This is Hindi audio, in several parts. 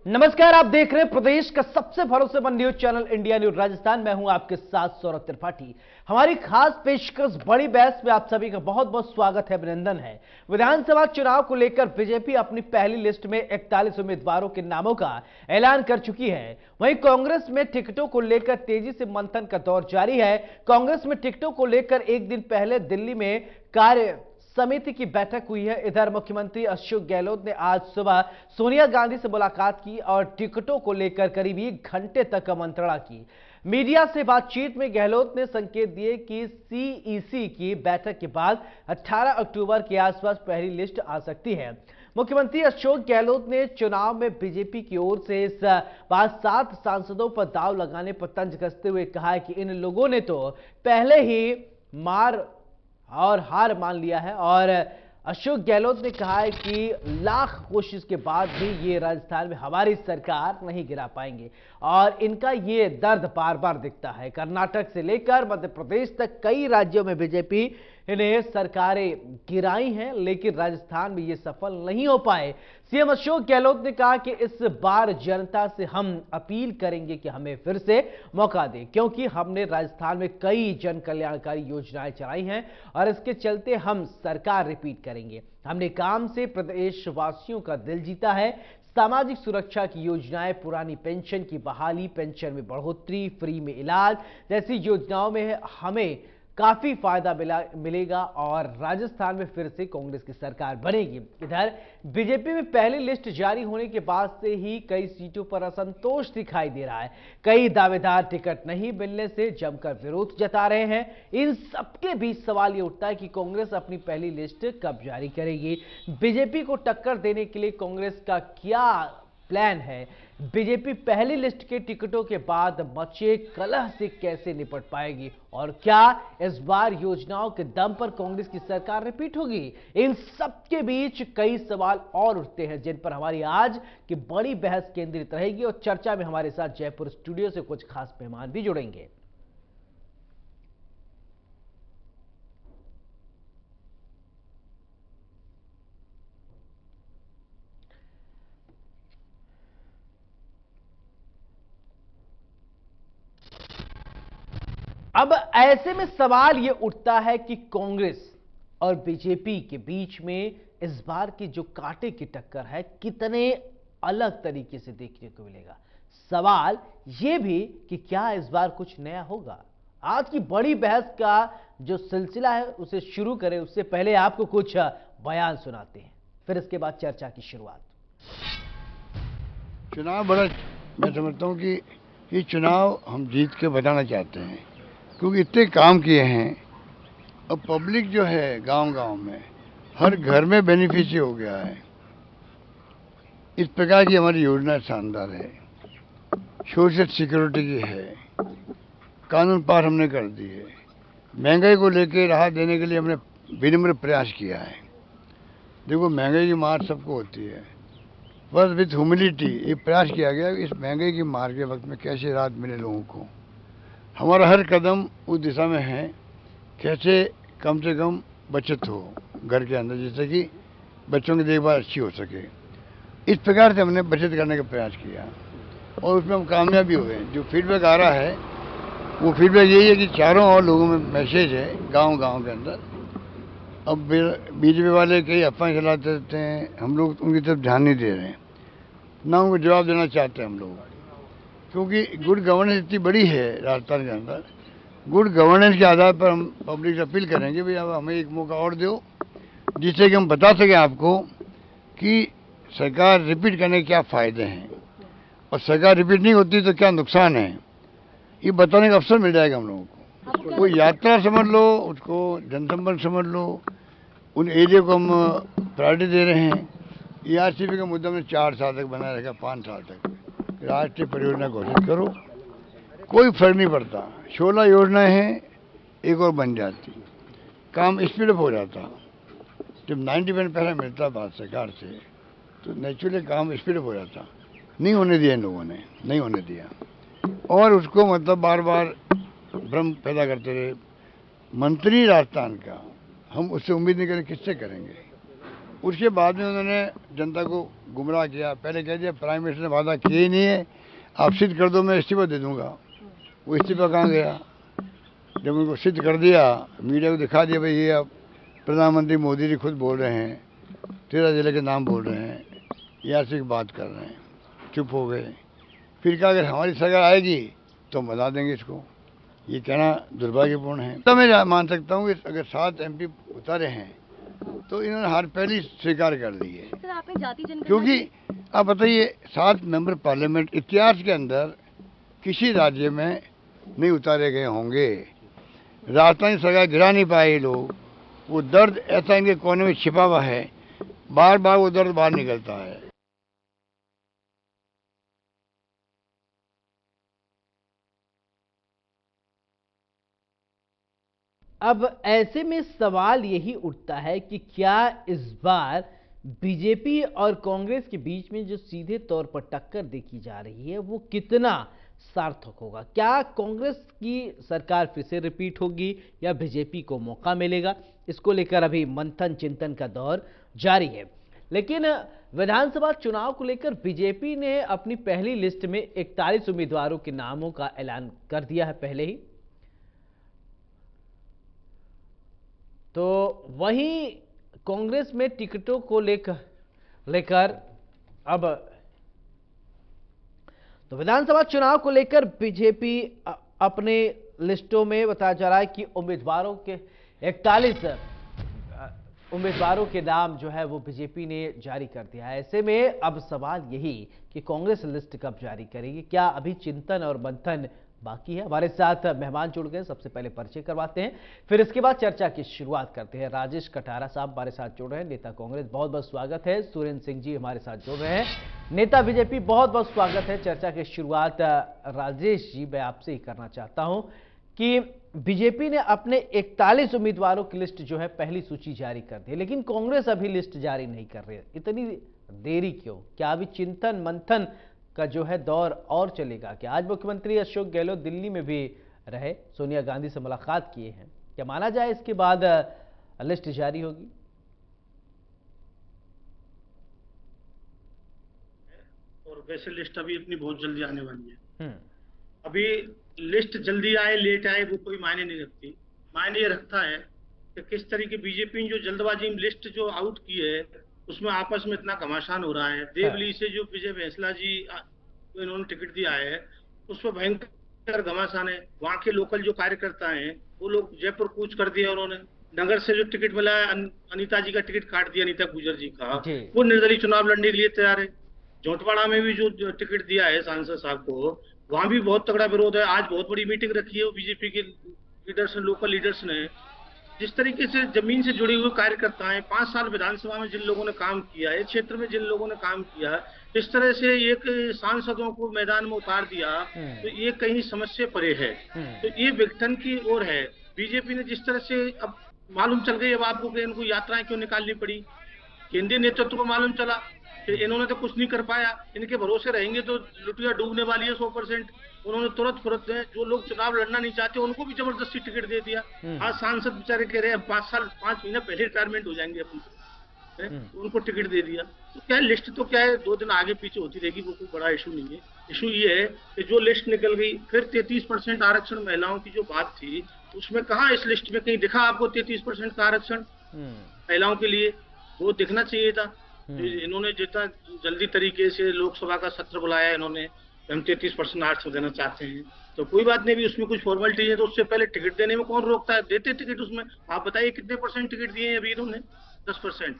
नमस्कार, आप देख रहे हैं प्रदेश का सबसे भरोसेमंद news channel India news Rajasthan. मैं हूं आपके साथ सौरभ त्रिपाठी। हमारी खास पेशकश बड़ी बहस में आप सभी का बहुत बहुत स्वागत है, अभिनंदन है। विधानसभा चुनाव को लेकर बीजेपी अपनी पहली लिस्ट में 41 उम्मीदवारों के नामों का ऐलान कर चुकी है। वहीं कांग्रेस में टिकटों को लेकर तेजी से मंथन का दौर जारी है। कांग्रेस में टिकटों को लेकर एक दिन पहले दिल्ली में कार्य समिति की बैठक हुई है। इधर मुख्यमंत्री अशोक गहलोत ने आज सुबह सोनिया गांधी से मुलाकात की और टिकटों को लेकर करीब 1 घंटे तक मंत्रणा की। मीडिया से बातचीत में गहलोत ने संकेत दिए कि सीईसी की बैठक के बाद 18 अक्टूबर के आसपास पहली लिस्ट आ सकती है। मुख्यमंत्री अशोक गहलोत ने चुनाव में बीजेपी की ओर से इस बार 7 सांसदों पर दांव लगाने पर तंज कसते हुए कहा है कि इन लोगों ने तो पहले ही हार मान लिया है। और अशोक गहलोत ने कहा है कि लाख कोशिश के बाद भी ये राजस्थान में हमारी सरकार नहीं गिरा पाएंगे और इनका ये दर्द बार बार दिखता है। कर्नाटक से लेकर मध्य प्रदेश तक कई राज्यों में बीजेपी ने सरकारें गिराई हैं, लेकिन राजस्थान में ये सफल नहीं हो पाए। सीएम अशोक गहलोत ने कहा कि इस बार जनता से हम अपील करेंगे कि हमें फिर से मौका दें, क्योंकि हमने राजस्थान में कई जन कल्याणकारी योजनाएं चलाई हैं और इसके चलते हम सरकार रिपीट करेंगे। हमने काम से प्रदेशवासियों का दिल जीता है। सामाजिक सुरक्षा की योजनाएं, पुरानी पेंशन की बहाली, पेंशन में बढ़ोतरी, फ्री में इलाज जैसी योजनाओं में हमें काफी फायदा मिलेगा और राजस्थान में फिर से कांग्रेस की सरकार बनेगी। इधर बीजेपी में पहली लिस्ट जारी होने के बाद से ही कई सीटों पर असंतोष दिखाई दे रहा है। कई दावेदार टिकट नहीं मिलने से जमकर विरोध जता रहे हैं। इन सबके बीच सवाल यह उठता है कि कांग्रेस अपनी पहली लिस्ट कब जारी करेगी। बीजेपी को टक्कर देने के लिए कांग्रेस का क्या प्लान है? बीजेपी पहली लिस्ट के टिकटों के बाद मचे कलह से कैसे निपट पाएगी और क्या इस बार योजनाओं के दम पर कांग्रेस की सरकार रिपीट होगी? इन सब के बीच कई सवाल और उठते हैं जिन पर हमारी आज की बड़ी बहस केंद्रित रहेगी और चर्चा में हमारे साथ जयपुर स्टूडियो से कुछ खास मेहमान भी जुड़ेंगे। अब ऐसे में सवाल यह उठता है कि कांग्रेस और बीजेपी के बीच में इस बार की जो कांटे की टक्कर है कितने अलग तरीके से देखने को मिलेगा। सवाल यह भी कि क्या इस बार कुछ नया होगा। आज की बड़ी बहस का जो सिलसिला है उसे शुरू करें उससे पहले आपको कुछ बयान सुनाते हैं, फिर इसके बाद चर्चा की शुरुआत। चुनाव बड़ा, मैं समझता हूं कि ये चुनाव हम जीत के बताना चाहते हैं, क्योंकि इतने काम किए हैं। अब पब्लिक जो है गांव-गांव में हर घर में बेनिफिशियरी हो गया है। इस प्रकार की हमारी योजना शानदार है, सोशल सिक्योरिटी की है, कानून पास हमने कर दी है, महंगाई को लेकर राहत देने के लिए हमने विनम्र प्रयास किया है। देखो, महंगाई की मार सबको होती है, बस विथ ह्यूमिलिटी ये प्रयास किया गया इस महंगाई की मार के वक्त में कैसे राहत मिले लोगों को। हमारा हर कदम उस दिशा में है कैसे कम से कम बचत हो घर के अंदर, जिससे कि बच्चों की देखभाल अच्छी हो सके। इस प्रकार से हमने बचत करने का प्रयास किया और उसमें हम कामयाब भी हुए। जो फीडबैक आ रहा है वो फीडबैक यही है कि चारों और लोगों में मैसेज है गांव-गांव के अंदर। अब बीजेपी वाले कई अफवाहें चलाते रहते हैं, हम लोग उनकी तरफ ध्यान नहीं दे रहे हैं, ना उनको जवाब देना चाहते हैं हम लोग, क्योंकि गुड गवर्नेंस इतनी बड़ी है राजस्थान के अंदर। गुड गवर्नेंस के आधार पर हम पब्लिक से अपील करेंगे भाई अब हमें एक मौका और दो, जिससे कि हम बता सकें आपको कि सरकार रिपीट करने के क्या फ़ायदे हैं और सरकार रिपीट नहीं होती तो क्या नुकसान है। ये बताने का अवसर मिल जाएगा हम लोगों को। कोई यात्रा समझ लो, उसको जनसंपर्क समझ लो, उन एरिया को हम प्रायोरिटी दे रहे हैं। ERCP का मुद्दा में 4 साल तक बनाए रहेगा, 5 साल तक राष्ट्रीय परियोजना घोषित करो, कोई फर्क नहीं पड़ता। 16 योजनाएं हैं, एक और बन जाती, काम स्पीड अप हो जाता। जब 90% पैसा मिलता भारत सरकार से तो नेचुरली काम स्पीड अप हो जाता। नहीं होने दिया इन लोगों ने, नहीं होने दिया और उसको मतलब बार बार भ्रम पैदा करते रहे। मंत्री राजस्थान का हम उससे उम्मीद नहीं करें, किससे करेंगे? उसके बाद में उन्होंने जनता को गुमराह किया। पहले कह दिया प्राइम मिनिस्टर ने वादा किया ही नहीं है, आप सिद्ध कर दो मैं इस्तीफा दे दूंगा। वो इस्तीफा कहाँ गया? जब उनको सिद्ध कर दिया, मीडिया को दिखा दिया भाई ये अब प्रधानमंत्री मोदी जी खुद बोल रहे हैं, 13 जिले के नाम बोल रहे हैं, यहाँ से बात कर रहे हैं, चुप हो गए। फिर कहा अगर हमारी सरकार आएगी तो हम बता देंगे इसको। ये कहना दुर्भाग्यपूर्ण है। तो मैं मान सकता हूँ कि अगर 7 MP उतारे हैं तो इन्होंने हार पहली स्वीकार कर ली है। सर, आपने जाति जनगणना क्योंकि आप बताइए 7 मेंबर पार्लियामेंट इतिहास के अंदर किसी राज्य में नहीं उतारे गए होंगे। राजस्थान की सरकार गिरा नहीं पाए ये लोग। वो दर्द ऐसा इनके कोने में छिपा हुआ है, बार बार वो दर्द बाहर निकलता है। अब ऐसे में सवाल यही उठता है कि क्या इस बार बीजेपी और कांग्रेस के बीच में जो सीधे तौर पर टक्कर देखी जा रही है वो कितना सार्थक होगा? क्या कांग्रेस की सरकार फिर से रिपीट होगी या बीजेपी को मौका मिलेगा? इसको लेकर अभी मंथन चिंतन का दौर जारी है। लेकिन विधानसभा चुनाव को लेकर बीजेपी ने अपनी पहली लिस्ट में 41 उम्मीदवारों के नामों का ऐलान कर दिया है पहले ही। तो वहीं कांग्रेस में टिकटों को लेकर अब तो विधानसभा चुनाव को लेकर बीजेपी अपने लिस्टों में बताया जा रहा है कि उम्मीदवारों के 41 उम्मीदवारों के नाम जो है वो बीजेपी ने जारी कर दिया है। ऐसे में अब सवाल यही कि कांग्रेस लिस्ट कब जारी करेगी? क्या अभी चिंतन और मंथन बाकी है? हमारे साथ मेहमान जुड़ गए, सबसे पहले परिचय करवाते हैं, फिर इसके बाद चर्चा की शुरुआत करते हैं। राजेश कटारा साहब हमारे साथ जुड़ रहे हैं, नेता कांग्रेस, बहुत बहुत स्वागत है। सुरेंद्र सिंह जी हमारे साथ जुड़ रहे हैं, नेता बीजेपी, बहुत बहुत स्वागत है। चर्चा की शुरुआत राजेश जी मैं आपसे ही करना चाहता हूं कि बीजेपी ने अपने 41 उम्मीदवारों की लिस्ट जो है पहली सूची जारी कर दी, लेकिन कांग्रेस अभी लिस्ट जारी नहीं कर रही है। इतनी देरी क्यों? क्या अभी चिंतन मंथन का जो है दौर और चलेगा? कि आज मुख्यमंत्री अशोक गहलोत दिल्ली में भी रहे, सोनिया गांधी से मुलाकात किए हैं, क्या माना जाए इसके बाद लिस्ट जारी होगी? और वैसे लिस्ट अभी इतनी बहुत जल्दी आने वाली है। अभी लिस्ट जल्दी आए लेट आए वो कोई मायने नहीं रखती। मायने ये रखता है कि किस तरीके बीजेपी ने जो जल्दबाजी में लिस्ट जो आउट की है उसमें आपस में इतना घमासान हो रहा है। देवली से जो विजय बैंसला जी इन्होंने टिकट दिया है उस पर भयंकर घमासान है। वहाँ के लोकल जो कार्यकर्ता हैं वो लोग जयपुर कूच कर दिया उन्होंने। नगर से जो टिकट मिला है अनीता जी का टिकट काट दिया, अनीता गुजर जी का, वो निर्दलीय चुनाव लड़ने के लिए तैयार है। झोटवाड़ा में भी जो टिकट दिया है सांसद साहब को, वहां भी बहुत तगड़ा विरोध है। आज बहुत बड़ी मीटिंग रखी है बीजेपी के लीडर्स ने, लोकल लीडर्स ने। जिस तरीके से जमीन से जुड़े हुए कार्यकर्ता हैं, 5 साल विधानसभा में जिन लोगों ने काम किया है, क्षेत्र में जिन लोगों ने काम किया है, इस तरह से एक सांसदों को मैदान में उतार दिया तो ये कहीं समझ से परे है। तो ये विघटन की ओर है। बीजेपी ने जिस तरह से अब मालूम चल गई अब आपको कि इनको यात्राएं क्यों निकालनी पड़ी। केंद्रीय नेतृत्व को मालूम चला कि इन्होंने तो कुछ नहीं कर पाया, इनके भरोसे रहेंगे तो लुटिया डूबने वाली है 100%। उन्होंने तुरंत जो लोग चुनाव लड़ना नहीं चाहते उनको भी जबरदस्ती टिकट दे दिया। आज सांसद बेचारे कह रहे हैं 5 महीने पहले रिटायरमेंट हो जाएंगे अपन, उनको टिकट दे दिया। तो क्या लिस्ट तो क्या है 2 दिन आगे पीछे होती रहेगी, वो कोई बड़ा इशू नहीं है। इशू ये है कि जो लिस्ट निकल गई, फिर 33% आरक्षण महिलाओं की जो बात थी उसमें कहा इस लिस्ट में कहीं दिखा आपको 33% का आरक्षण महिलाओं के लिए? वो दिखना चाहिए था। इन्होंने जितना जल्दी तरीके से लोकसभा का सत्र बुलाया इन्होंने, हम 33% आरक्षण देना चाहते हैं, तो कोई बात नहीं भी उसमें कुछ फॉर्मेलिटी है तो उससे पहले टिकट देने में कौन रोकता है? देते टिकट उसमें। आप बताइए कितने % टिकट दिए हैं अभी इन्होंने? 10%।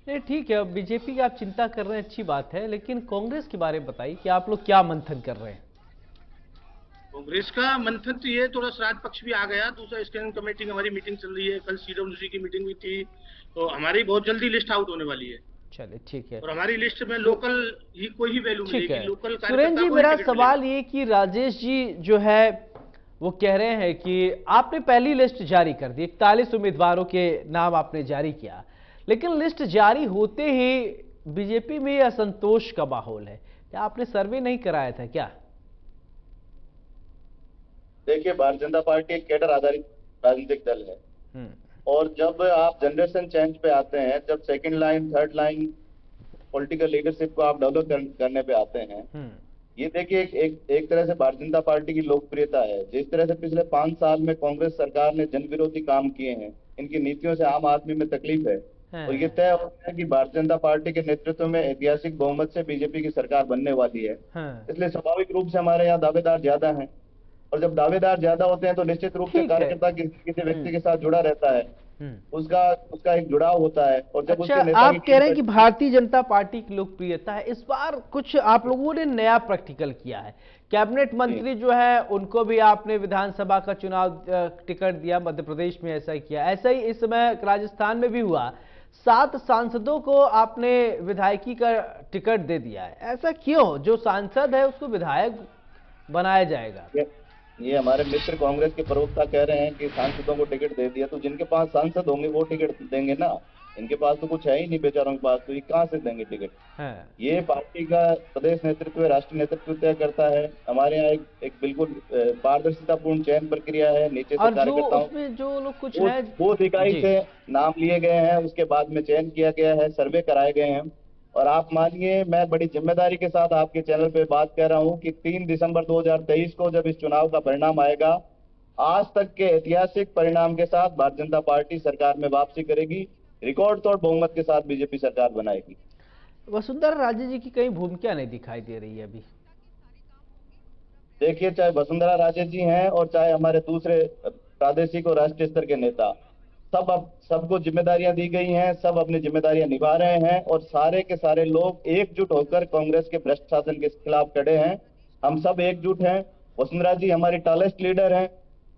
नहीं ठीक है, बीजेपी की आप चिंता कर रहे हैं, अच्छी बात है, लेकिन कांग्रेस के बारे में बताइए कि आप लोग क्या मंथन कर रहे हैं? कांग्रेस का मंथन तो ये थोड़ा श्राद्ध पक्ष भी आ गया, दूसरा स्टैंडिंग कमेटी की हमारी मीटिंग चल रही है, कल CWC की मीटिंग भी थी, तो हमारी बहुत जल्दी लिस्ट आउट होने वाली है। चलिए ठीक है, और हमारी लिस्ट में लोकल ही कोई ही वैल्यू मिलेगी। लोकल सुरेंद्र जी मेरा सवाल ये कि राजेश जी जो है वो कह रहे हैं कि आपने पहली लिस्ट जारी कर दी, 41 उम्मीदवारों के नाम आपने जारी किया, लेकिन लिस्ट जारी होते ही बीजेपी में असंतोष का माहौल है। क्या आपने सर्वे नहीं कराया था क्या? देखिए, भारतीय जनता पार्टी एक कैडर आधारित राजनीतिक दल है और जब आप जनरेशन चेंज पे आते हैं, जब second line third line political leadership को आप डेवलप करने पे आते हैं, ये देखिए एक तरह से भारतीय जनता पार्टी की लोकप्रियता है। जिस तरह से पिछले 5 साल में कांग्रेस सरकार ने जन विरोधी काम किए हैं, इनकी नीतियों से आम आदमी में तकलीफ है, और ये तय होता है कि भारतीय जनता पार्टी के नेतृत्व में ऐतिहासिक बहुमत से बीजेपी की सरकार बनने वाली है। इसलिए स्वाभाविक रूप से हमारे यहाँ दावेदार ज्यादा हैं, और जब दावेदार ज्यादा होते हैं तो निश्चित रूप से कार्यकर्ता किसी व्यक्ति के साथ जुड़ा रहता है, उसका एक जुड़ाव होता है। और जब उसके नेता आप कह रहे हैं कि भारतीय जनता पार्टी की लोकप्रियता है, इस बार कुछ आप लोगों ने नया प्रैक्टिकल किया है। कैबिनेट मंत्री जो है उनको भी आपने विधानसभा का चुनाव टिकट दिया, मध्य प्रदेश में ऐसा ही किया, ऐसा ही इस समय राजस्थान में भी हुआ। 7 सांसदों को आपने विधायकी का टिकट दे दिया है। ऐसा क्यों? जो सांसद है उसको विधायक बनाया जाएगा। ये हमारे मित्र कांग्रेस के प्रवक्ता कह रहे हैं कि सांसदों को टिकट दे दिया, तो जिनके पास सांसद होंगे वो टिकट देंगे ना, इनके पास तो कुछ है ही नहीं बेचारों के पास, तो ये कहाँ से देंगे टिकट? ये पार्टी का प्रदेश नेतृत्व, राष्ट्रीय नेतृत्व तय करता है। हमारे यहाँ एक बिल्कुल पारदर्शितापूर्ण चयन प्रक्रिया है। नीचे से कार्यकर्ताओं जो लोग कुछ है वो इकाई से नाम लिए गए हैं, उसके बाद में चयन किया गया है, सर्वे कराए गए हैं। और आप मानिए, मैं बड़ी जिम्मेदारी के साथ आपके चैनल पे बात कर रहा हूं कि 3 दिसंबर 2023 को जब इस चुनाव का परिणाम आएगा, आज तक के ऐतिहासिक परिणाम के साथ भारतीय जनता पार्टी सरकार में वापसी करेगी, रिकॉर्ड तोड़ बहुमत के साथ बीजेपी सरकार बनाएगी। वसुंधरा राजे जी की कहीं भूमिका नहीं दिखाई दे रही है अभी। देखिए, चाहे वसुंधरा राजे जी हैं और चाहे हमारे दूसरे प्रादेशिक और राष्ट्रीय स्तर के नेता, सबको जिम्मेदारियां दी गई हैं, सब अपनी जिम्मेदारियां निभा रहे हैं, और सारे के सारे लोग एकजुट होकर कांग्रेस के भ्रष्ट शासन के खिलाफ खड़े हैं। हम सब एकजुट हैं। वसुंधरा जी हमारी टॉलेस्ट लीडर हैं,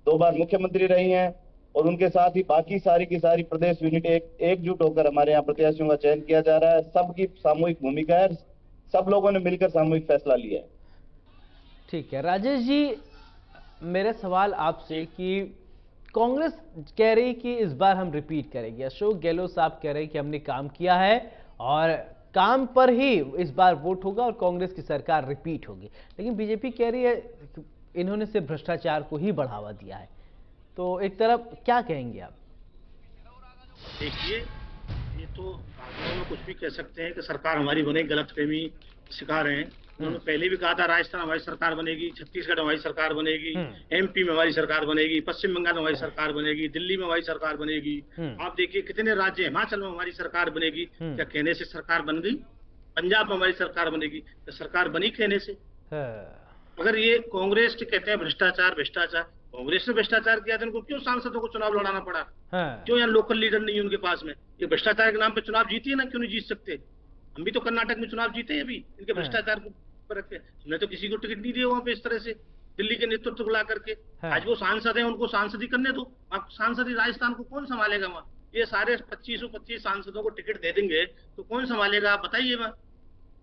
2 बार मुख्यमंत्री रही हैं, और उनके साथ ही बाकी सारी की सारी प्रदेश यूनिट एकजुट होकर हमारे यहाँ प्रत्याशियों का चयन किया जा रहा है। सबकी सामूहिक भूमिका है, सब लोगों ने मिलकर सामूहिक फैसला लिया है। ठीक है राजेश जी, मेरा सवाल आपसे कि कांग्रेस कह रही कि इस बार हम रिपीट करेंगे, अशोक गहलोत साहब कह रहे हैं कि हमने काम किया है और काम पर ही इस बार वोट होगा और कांग्रेस की सरकार रिपीट होगी, लेकिन बीजेपी कह रही है कि इन्होंने सिर्फ भ्रष्टाचार को ही बढ़ावा दिया है। तो एक तरफ क्या कहेंगे आप? देखिए, ये तो में कुछ भी कह सकते हैं कि सरकार हमारी बने, गलतफहमी सिखा रहे हैं। उन्होंने पहले भी कहा था राजस्थान हमारी सरकार बनेगी, छत्तीसगढ़ हमारी सरकार बनेगी, एमपी में हमारी सरकार बनेगी, पश्चिम बंगाल में हमारी सरकार बनेगी, दिल्ली में हमारी सरकार बनेगी। आप देखिए कितने राज्य, हिमाचल में हमारी सरकार बनेगी। क्या कहने से सरकार बन गई? पंजाब में हमारी सरकार बनेगी, तो सरकार बनी कहने से। अगर ये कांग्रेस के कहते हैं भ्रष्टाचार भ्रष्टाचार, कांग्रेस ने भ्रष्टाचार किया था, उनको क्यों सांसदों को चुनाव लड़ाना पड़ा? क्यों यहाँ लोकल लीडर नहीं है उनके पास में? ये भ्रष्टाचार के नाम पे चुनाव जीती है ना, क्यों नहीं जीत सकते? हम भी तो कर्नाटक में चुनाव जीते हैं अभी, इनके भ्रष्टाचार को रख के। हमने तो किसी को टिकट नहीं दिया वहां पे इस तरह से, दिल्ली के नेतृत्व को ला करके। आज वो सांसद हैं, उनको सांसद ही करने दो। आप सांसद ही राजस्थान को कौन संभालेगा वहाँ? ये सारे 25 सांसदों को टिकट दे देंगे तो कौन संभालेगा? आप बताइए।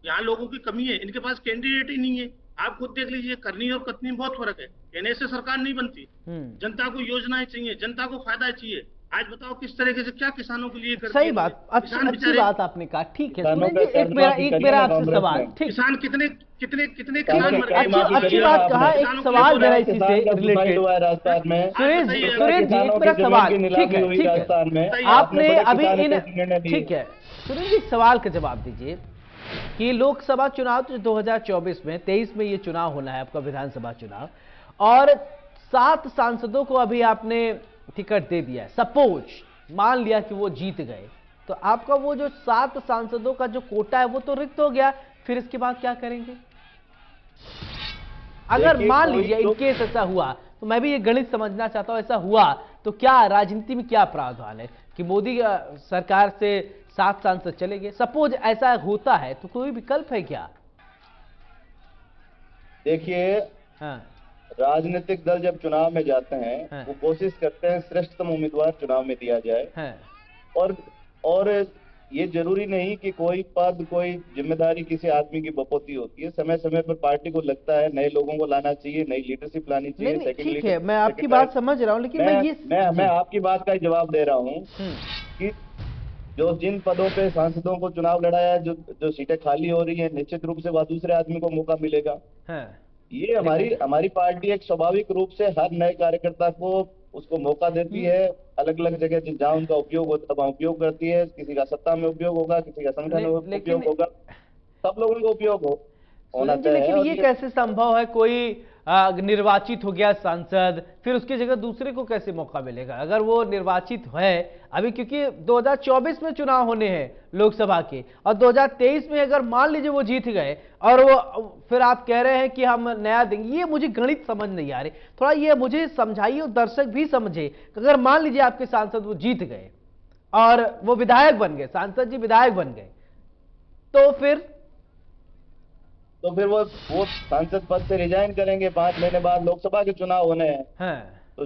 यहाँ लोगों की कमी है, इनके पास कैंडिडेट ही नहीं है। आप खुद देख लीजिए, करनी और कथनी में बहुत फर्क है। कहने से सरकार नहीं बनती, जनता को योजनाएं चाहिए, जनता को फायदा चाहिए। आज बताओ किस तरीके से क्या किसानों के लिए करते हैं। सही बात, अच्छी बात आपने कहा। ठीक है, एक मेरा आपसे सवाल, ठीक, किसान कितने किसान अच्छी बात कहा। एक सवाल मेरा इसी से रिलेटेड, सुरेश जी एक मेरा सवाल, ठीक है, आपने अभी ठीक है सुरेश जी सवाल का जवाब दीजिए कि लोकसभा चुनाव तो 2024 में 23 में ये चुनाव होना है आपका, विधानसभा चुनाव, और 7 सांसदों को अभी आपने टिकट दे दिया है। सपोज मान लिया कि वो जीत गए, तो आपका वो जो 7 सांसदों का जो कोटा है वो तो रिक्त हो गया, फिर इसके बाद क्या करेंगे? अगर मान लीजिए इन केस ऐसा हुआ, तो मैं भी ये गणित समझना चाहता हूं, ऐसा हुआ तो क्या राजनीति में क्या प्रावधान है कि मोदी सरकार से 7 सांसद चले गए? सपोज ऐसा होता है तो कोई विकल्प है क्या? देखिए, राजनीतिक दल जब चुनाव में जाते हैं वो कोशिश करते हैं श्रेष्ठतम उम्मीदवार चुनाव में दिया जाए, और ये जरूरी नहीं कि कोई पद, कोई जिम्मेदारी किसी आदमी की बपोती होती है। समय समय पर पार्टी को लगता है नए लोगों को लाना चाहिए, नई लीडरशिप लानी चाहिए। ठीक है, मैं आपकी बात समझ रहा हूँ, लेकिन मैं आपकी बात का जवाब दे रहा हूँ कि जो जिन पदों पे सांसदों को चुनाव लड़ाया है, जो सीटें खाली हो रही है, निश्चित रूप से वह दूसरे आदमी को मौका मिलेगा। ये हमारी पार्टी एक स्वाभाविक रूप से हर नए कार्यकर्ता को उसको मौका देती है, अलग अलग जगह जहाँ उनका उपयोग होता है वहाँ उपयोग करती है। किसी का सत्ता में उपयोग होगा, किसी का संगठन में उपयोग होगा, सब लोगों को उपयोग होना चाहिए। लेकिन ये कैसे संभव है? कोई निर्वाचित हो गया सांसद, फिर उसकी जगह दूसरे को कैसे मौका मिलेगा अगर वो निर्वाचित है अभी? क्योंकि 2024 में चुनाव होने हैं लोकसभा के, और 2023 में अगर मान लीजिए वो जीत गए और वो फिर आप कह रहे हैं कि हम नया देंगे, ये मुझे गणित समझ नहीं आ रही। थोड़ा ये मुझे समझाइए और दर्शक भी समझे। अगर मान लीजिए आपके सांसद वो जीत गए और वो विधायक बन गए, सांसद जी विधायक बन गए, तो फिर वो सांसद पद से रिजाइन करेंगे। 5 महीने बाद लोकसभा के चुनाव होने हैं। हाँ। तो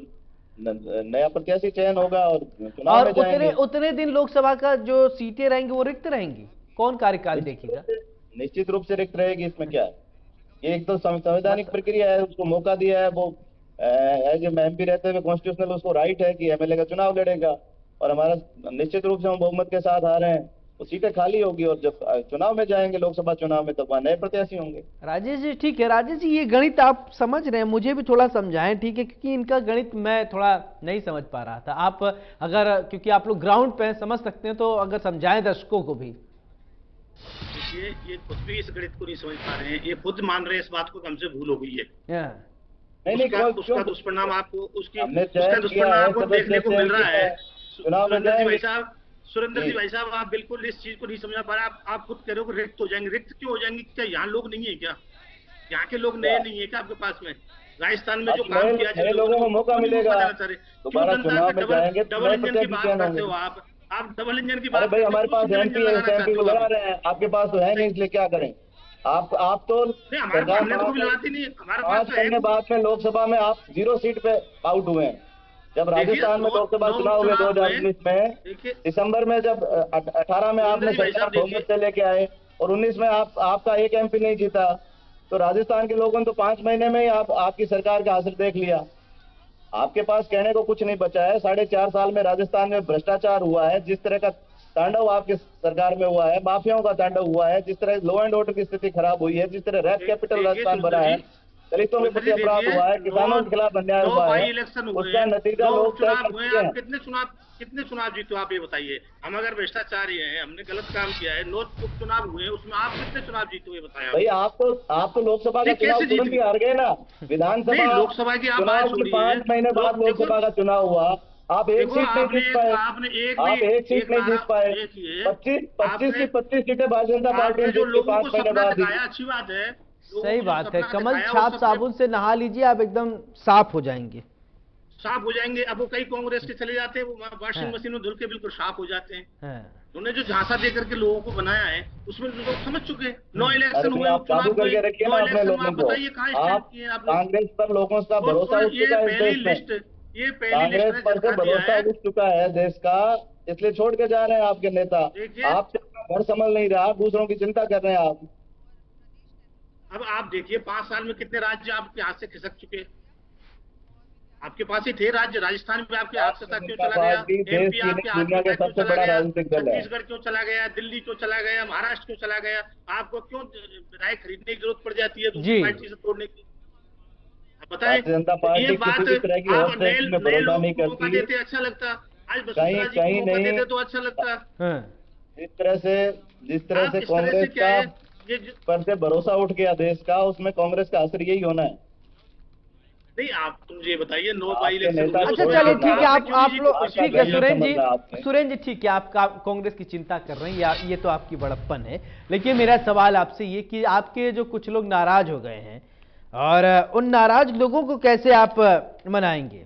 नया प्रत्याशी चयन होगा और चुनाव में जाएंगे। उतने दिन लोकसभा का जो सीटें रहेंगी वो रिक्त रहेंगी, कौन कार्यकाल देखेगा? निश्चित रूप से रिक्त रहेगी। इसमें क्या है, ये एक तो संवैधानिक प्रक्रिया है, उसको मौका दिया है। वो एज MP रहते हुए कॉन्स्टिट्यूशनल उसको राइट है कि MLA का चुनाव लड़ेगा, और हमारा निश्चित रूप से हम बहुमत के साथ आ रहे हैं। वो सीटें खाली होगी और जब चुनाव में जाएंगे लोकसभा चुनाव में, तब वहाँ नए प्रत्याशी होंगे। राजेश जी ठीक है। राजेश जी ये गणित आप समझ रहे हैं, मुझे भी थोड़ा समझाएं, ठीक है? क्योंकि इनका गणित मैं थोड़ा नहीं समझ पा रहा था। आप अगर, क्योंकि आप लोग ग्राउंड पे समझ सकते हैं, तो अगर समझाएं दर्शकों को भी। ये खुद भी इस गणित को नहीं समझ पा रहे हैं। ये खुद मान रहे हैं इस बात को, हमसे भूल हो गई है। उसका दुष्परिणाम आपको देखने को मिल रहा है। सुरेंद्र जी भाई साहब, आप बिल्कुल इस चीज को नहीं समझा पा रहे। आप खुद कह रहे हो रिक्त हो जाएंगे। रिक्त क्यों हो जाएंगे? क्या यहाँ लोग नहीं है क्या? यहाँ के लोग नए नहीं है क्या आपके पास में? राजस्थान में जो काम किया जाए, लोगों को मौका मिलेगा। दोबारा चुनाव में जाएंगे, डबल इंजन की बात करते हो आप डबल इंजन की बात। भाई हमारे पास MP को लगा रहे हैं, आपके पास तो है नहीं, इसलिए क्या करें? आप तो हमारे पास नहीं, हमारे पास 5 महीने बाद में लोकसभा में आप 0 सीट पे आउट हुए हैं। जब राजस्थान में लोकसभा चुनाव हुए 2019 में, दिसंबर में, जब 18 में आपने सरकार बहुमत से लेके आए और 19 में आपका एक MP नहीं जीता, तो राजस्थान के लोगों ने तो 5 महीने में ही आपकी सरकार का हासिल देख लिया। आपके पास कहने को कुछ नहीं बचा है। 4.5 साल में राजस्थान में भ्रष्टाचार हुआ है, जिस तरह का तांडव आपकी सरकार में हुआ है, माफियाओं का तांडव हुआ है, जिस तरह लॉ एंड ऑर्डर की स्थिति खराब हुई है, जिस तरह रेप कैपिटल राजस्थान बना है, दलितों के प्रति अपराध हुआ है, किसानों के खिलाफ अन्याय हुआ है, उसका नतीजा लोग कितने चुनाव जीते आप ये बताइए। हम अगर भ्रष्टाचारी हैं, हमने गलत काम किया है, 9 उपचुनाव हुए, उसमें आप कितने चुनाव जीते ये बताया भाई। आप तो लोकसभा का चुनाव तुरंत ही हार गए ना। विधानसभा लोकसभा की आप बात छोड़िए, 5 महीने बाद लोकसभा का चुनाव हुआ, आप एक सीट नहीं जीत पाए। आपने एक सीट नहीं जीत पाए। 25 की 25 सीटें भारतीय जनता पार्टी ने जीती 5 महीने बाद। अच्छी बात है, सही बात है। कमल छाप साबुन से नहा लीजिए, आप एकदम साफ हो जाएंगे। अब वो कई कांग्रेस के चले जाते हैं, वो वॉशिंग मशीन में धुल के बिल्कुल साफ हो जाते हैं। उन्होंने जो झांसा देकर के लोगों को बनाया है, उसमें लोग समझ चुके हैं। 9 इलेक्शन हुए, काबू करके रखिए ना अपने लोगों को। कांग्रेस पर लोगों का भरोसा उठ चुका है इस देश में। कांग्रेस पर से भरोसा उठ चुका है देश का, इसलिए छोड़ के जा रहे हैं आपके नेता। आपसे घर संभल नहीं रहा, दूसरों की चिंता कर रहे हैं आप। अब आप देखिए 5 साल में कितने राज्य आपके हाथ से खिसक चुके। आपके पास ही थे राज्य, राजस्थान में आपके हाथ से क्यों चला गया? MP आपके हाथ से क्यों चला गया? छत्तीसगढ़ क्यों चला गया? दिल्ली क्यों चला गया? महाराष्ट्र क्यों चला गया? आपको क्यों राय खरीदने की जरूरत पड़ जाती है दूसरी पार्टी से तोड़ने की? बताएं। ये बात आप नए लोगों को मौका देते अच्छा लगता, आज वसुंधरा जी को मौका देते तो अच्छा लगता। जिस तरह से कांग्रेस का पर से भरोसा उठ गया देश का, उसमें कांग्रेस का असर यही होना है। नहीं, आप मुझे बताइए, 9 बाई इलेक्शन। अच्छा चलिए ठीक है, आप लोग ठीक है। सुरेंद्र जी ठीक है, आप कांग्रेस की चिंता कर रहे हैं, ये तो आपकी बड़प्पन है। लेकिन मेरा सवाल आपसे ये कि आपके जो कुछ लोग नाराज हो गए हैं, और उन नाराज लोगों को कैसे आप मनाएंगे?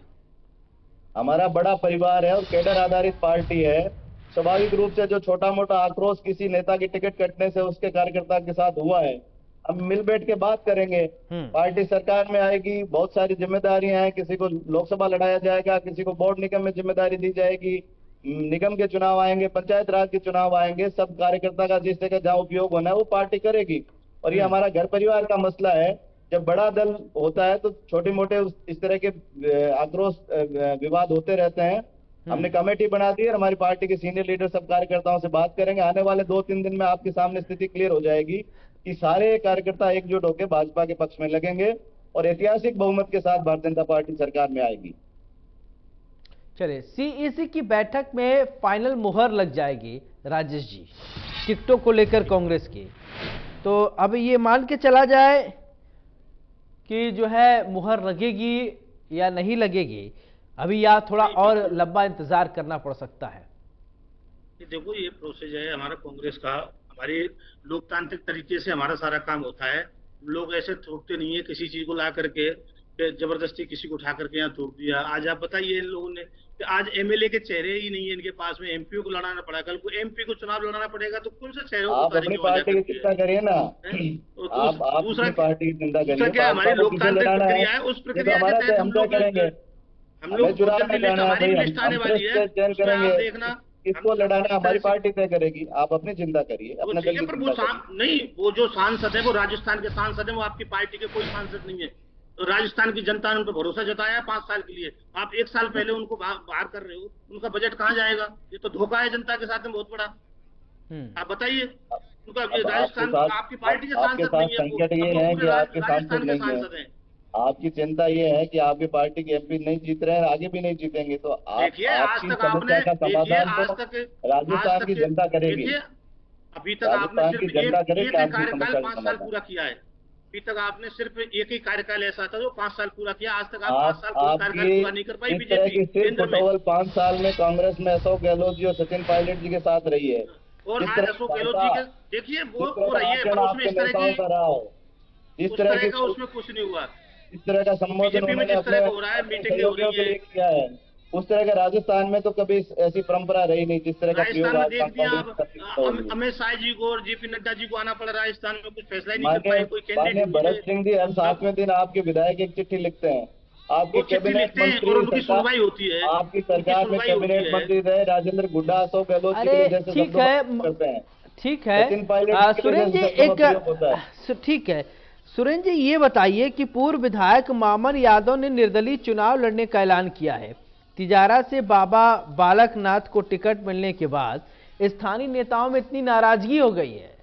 हमारा बड़ा परिवार है और कैडर आधारित पार्टी है। स्वाभाविक रूप से जो छोटा मोटा आक्रोश किसी नेता की टिकट कटने से उसके कार्यकर्ता के साथ हुआ है, हम मिल बैठ के बात करेंगे। पार्टी सरकार में आएगी, बहुत सारी जिम्मेदारियां हैं। किसी को लोकसभा लड़ाया जाएगा, किसी को बोर्ड निगम में जिम्मेदारी दी जाएगी, निगम के चुनाव आएंगे, पंचायत राज के चुनाव आएंगे। सब कार्यकर्ता का जिस जगह जहाँ उपयोग होना है वो पार्टी करेगी। और ये हमारा घर परिवार का मसला है। जब बड़ा दल होता है तो छोटे मोटे इस तरह के आक्रोश विवाद होते रहते हैं। हमने कमेटी बना दी है, हमारी पार्टी के सीनियर लीडर सब कार्यकर्ताओं से बात करेंगे। आने वाले 2-3 दिन में आपके सामने स्थिति क्लियर हो जाएगी कि सारे कार्यकर्ता एकजुट होकर भाजपा के पक्ष में लगेंगे और ऐतिहासिक बहुमत के साथ भारतीय जनता पार्टी सरकार में आएगी। चलिए, सीईसी की बैठक में फाइनल मुहर लग जाएगी राजेश जी टिकटों को लेकर कांग्रेस की, तो अब ये मान के चला जाए कि जो है मुहर लगेगी या नहीं लगेगी अभी, या थोड़ा और लंबा इंतजार करना पड़ सकता है? देखो, ये प्रोसेस है हमारा कांग्रेस का, हमारे लोकतांत्रिक तरीके से हमारा सारा काम होता है। लोग ऐसे थोपते नहीं है किसी चीज को ला करके, जबरदस्ती किसी को उठा करके यहाँ थोप दिया। आज आप बताइए इन लोगों ने कि आज एमएलए के चेहरे ही नहीं है इनके पास में, एमपी को लड़ाना पड़ा, कल को एमपी को चुनाव लड़ाना पड़ेगा तो कौन से चेहरे आप अपनी पार्टी की चिंता करिए ना, आप अपनी पार्टी की चिंता करिए। क्या हमारी लोकतांत्रिक प्रक्रिया है, उस प्रक्रिया के तहत हम लोग करेंगे, हम लोग चुनाव में जाना है, हमारी लिस्ट आने वाली है, करेंगे, देखना किसको लड़ाना हमारी पार्टी तय करेगी। आप अपनी चिंता करिए, अपने दल की चिंता करिए। नहीं, वो जो सांसद है वो राजस्थान के सांसद है, वो आपकी पार्टी के कोई सांसद नहीं है। तो राजस्थान की जनता ने उन पर भरोसा जताया 5 साल के लिए, आप 1 साल पहले उनको बाहर कर रहे हो, उनका बजट कहाँ जाएगा? ये तो धोखा है जनता के साथ में बहुत बड़ा। आप बताइए, उनका राजस्थान आपकी पार्टी के सांसद नहीं है, संकट ये है कि आपके सांसद नहीं है। आपकी चिंता ये है कि आपकी पार्टी के एमपी नहीं जीत रहे हैं, आगे भी नहीं जीतेंगे, तो आपकी समस्या का समाधान तो राजस्थान की जनता करेगी। अभी तक आपने सिर्फ एक कार्यकाल 5 साल पूरा किया है। अभी तक आपने सिर्फ एक ही कार्यकाल ऐसा था जो 5 साल पूरा किया। आज तक आप 5 साल कार्यकाल पूरा नहीं कर पाई बीजेपी। केवल 5 साल में कांग्रेस में अशोक गहलोत जी और सचिन पायलट जी के साथ रही है, और आज अशोक गहलोत जी के देखिए वो रही है, पर उसमें इस तरह की उसमें कुछ नहीं हुआ। इस तरह का संबोधन उन्होंने अपने सहयोगियों के लिए किया है, उस तरह का राजस्थान में तो कभी ऐसी परंपरा रही नहीं जिस तरह का प्रयोग। अमित शाह जी को और जेपी नड्डा जी को आना पड़ा राजस्थान में, कुछ फैसला ही नहीं कर पाए कोई कैंडिडेट। भरत सिंह जी हर 7वें दिन आपके विधायक एक चिट्ठी लिखते हैं, आपकी कैबिनेट मंत्री और उनकी सुनवाई होती है, आपकी सरकार में कैबिनेट मंत्री रहे राजेंद्र गुड्डा, अशोक गहलोत जी के जैसे ठीक है, ठीक है सुरेंद्र जी, एक ठीक है सुरेंद्र जी, ये बताइए कि पूर्व विधायक मामन यादव ने निर्दलीय चुनाव लड़ने का ऐलान किया है। तिजारा से बाबा बालकनाथ को टिकट मिलने के बाद स्थानीय नेताओं में इतनी नाराजगी हो गई है,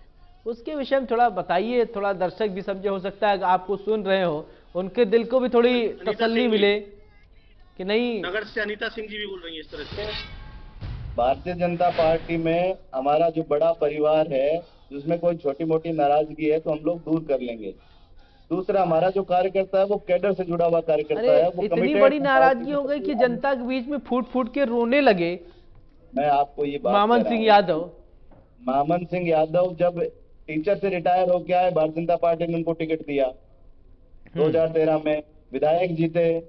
उसके विषय में थोड़ा बताइए, थोड़ा दर्शक भी समझे, हो सकता है आपको सुन रहे हो उनके दिल को भी थोड़ी तसल्ली मिले कि नहीं। नगर से अनीता सिंह जी भी बोल रही है इस तरह से। भारतीय जनता पार्टी में हमारा जो बड़ा परिवार है, जिसमें कोई छोटी मोटी नाराजगी है तो हम लोग दूर कर लेंगे। दूसरा, हमारा जो कार्यकर्ता है वो कैडर से जुड़ा हुआ कार्यकर्ता है। वो इतनी बड़ी नाराजगी हो गई कि जनता के बीच में फूट फूट के रोने लगे। मैं आपको ये बात मामन सिंह यादव जब टीचर से रिटायर हो गया है, भारतीय जनता पार्टी ने उनको टिकट दिया 2013 में, विधायक जीते,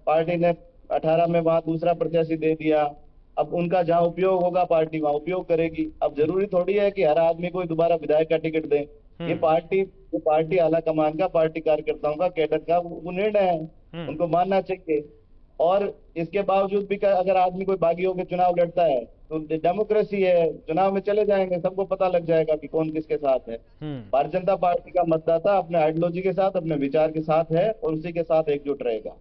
पार्टी ने 18 में वहां दूसरा प्रत्याशी दे दिया। अब उनका जहां उपयोग होगा पार्टी वहां उपयोग करेगी। अब जरूरी थोड़ी है कि हर आदमी को दोबारा विधायक का टिकट दे। ये पार्टी आला कमान का, पार्टी कार्यकर्ताओं का, कैडर का वो निर्णय है, उनको मानना चाहिए। और इसके बावजूद भी अगर आदमी कोई बागी होकर चुनाव लड़ता है तो डेमोक्रेसी है, चुनाव में चले जाएंगे, सबको पता लग जाएगा कि कौन किसके साथ है। भारतीय जनता पार्टी का मतदाता अपने आइडियोलॉजी के साथ, अपने विचार के साथ है और उसी के साथ एकजुट रहेगा।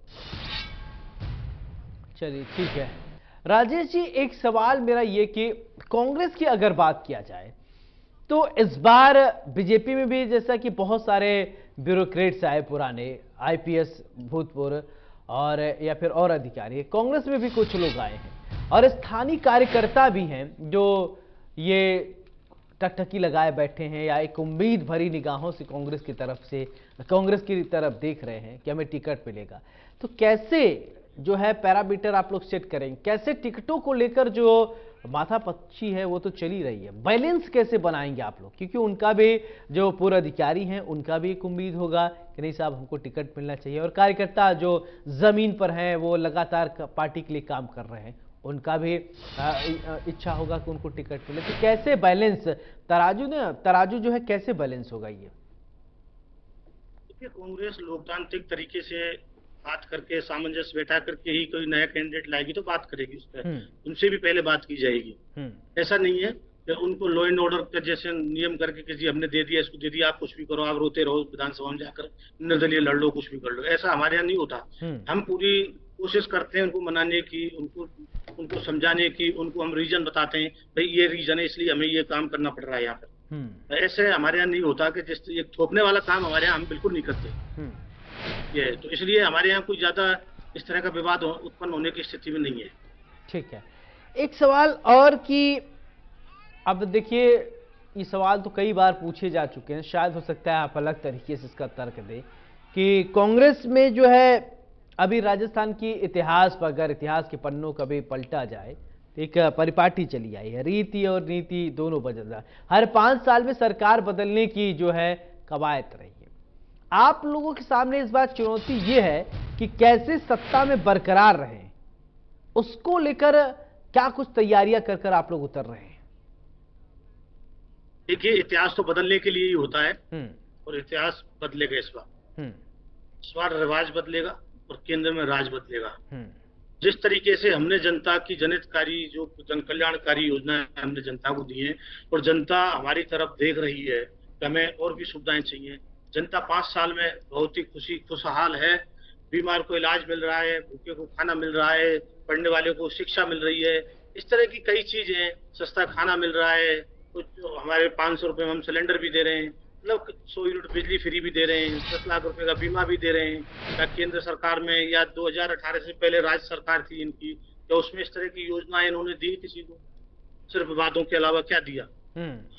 चलिए ठीक है राजेश जी, एक सवाल मेरा ये कि कांग्रेस की अगर बात किया जाए तो इस बार बीजेपी में भी जैसा कि बहुत सारे ब्यूरोक्रेट्स आए, पुराने आईपीएस भूतपूर्व और या फिर और अधिकारी, कांग्रेस में भी कुछ लोग आए हैं और स्थानीय कार्यकर्ता भी हैं जो ये टकटकी लगाए बैठे हैं या एक उम्मीद भरी निगाहों से कांग्रेस की तरफ देख रहे हैं कि हमें टिकट मिलेगा। तो कैसे जो है पैरामीटर आप लोग सेट करेंगे, कैसे टिकटों को लेकर जो माथापच्ची है वो तो चली रही है, बैलेंस कैसे बनाएंगे आप लोग? क्योंकि उनका भी जो पूर्व अधिकारी हैं उनका भी एक उम्मीद होगा कि नहीं साहब हमको टिकट मिलना चाहिए, और कार्यकर्ता जो जमीन पर हैं वो लगातार पार्टी के लिए काम कर रहे हैं, उनका भी इच्छा होगा कि उनको टिकट मिले। तो कैसे बैलेंस, तराजू जो है कैसे बैलेंस होगा ये? देखिए, कांग्रेस लोकतांत्रिक तरीके से बात करके, सामंजस्य बैठा करके ही कोई नया कैंडिडेट लाएगी तो बात करेगी उस पर, उनसे भी पहले बात की जाएगी। ऐसा नहीं है कि उनको लॉ एंड ऑर्डर के जैसे नियम करके कि जी हमने दे दिया, इसको दे दिया, आप कुछ भी करो, आप रोते रहो, विधानसभा में जाकर निर्दलीय लड़ लो, कुछ भी कर लो, ऐसा हमारे यहाँ नहीं होता। हम पूरी कोशिश करते हैं उनको मनाने की, उनको समझाने की, उनको हम रीजन बताते हैं, भाई ये रीजन है इसलिए हमें ये काम करना पड़ रहा है यहाँ पर। ऐसे हमारे यहाँ नहीं होता कि जिस ये थोपने वाला काम हमारे यहाँ हम बिल्कुल नहीं करते ये, तो इसलिए हमारे यहाँ कोई ज्यादा इस तरह का विवाद उत्पन्न होने की स्थिति में नहीं है। ठीक है, एक सवाल और कि अब देखिए ये सवाल तो कई बार पूछे जा चुके हैं, शायद हो सकता है आप अलग तरीके से इसका तर्क दें कि कांग्रेस में जो है अभी राजस्थान की इतिहास पर अगर इतिहास के पन्नों कभी पलटा जाए तो एक परिपाटी चली आई है, रीति और नीति दोनों बदल रहा है, हर 5 साल में सरकार बदलने की जो है कवायद रही है। आप लोगों के सामने इस बार चुनौती ये है कि कैसे सत्ता में बरकरार रहें, उसको लेकर क्या कुछ तैयारियां कर कर आप लोग उतर रहे हैं? देखिए, इतिहास तो बदलने के लिए ही होता है और इतिहास बदलेगा इस बार रिवाज बदलेगा और केंद्र में राज बदलेगा। जिस तरीके से हमने जनता की जनहितकारी जो जन कल्याणकारी योजना हमने जनता को दी है और जनता हमारी तरफ देख रही है कि हमें और भी सुविधाएं चाहिए। जनता 5 साल में बहुत ही खुशहाल है, बीमार को इलाज मिल रहा है, भूखे को खाना मिल रहा है, पढ़ने वाले को शिक्षा मिल रही है, इस तरह की कई चीजें, सस्ता खाना मिल रहा है, कुछ हमारे 500 रुपए में हम सिलेंडर भी दे रहे हैं, मतलब 100 यूनिट बिजली फ्री भी दे रहे हैं, 10 लाख रुपए का बीमा भी दे रहे हैं। या केंद्र सरकार में या 2018 से पहले राज्य सरकार थी इनकी, तो उसमें इस तरह की योजनाएं इन्होंने दी किसी को? सिर्फ वादों के अलावा क्या दिया?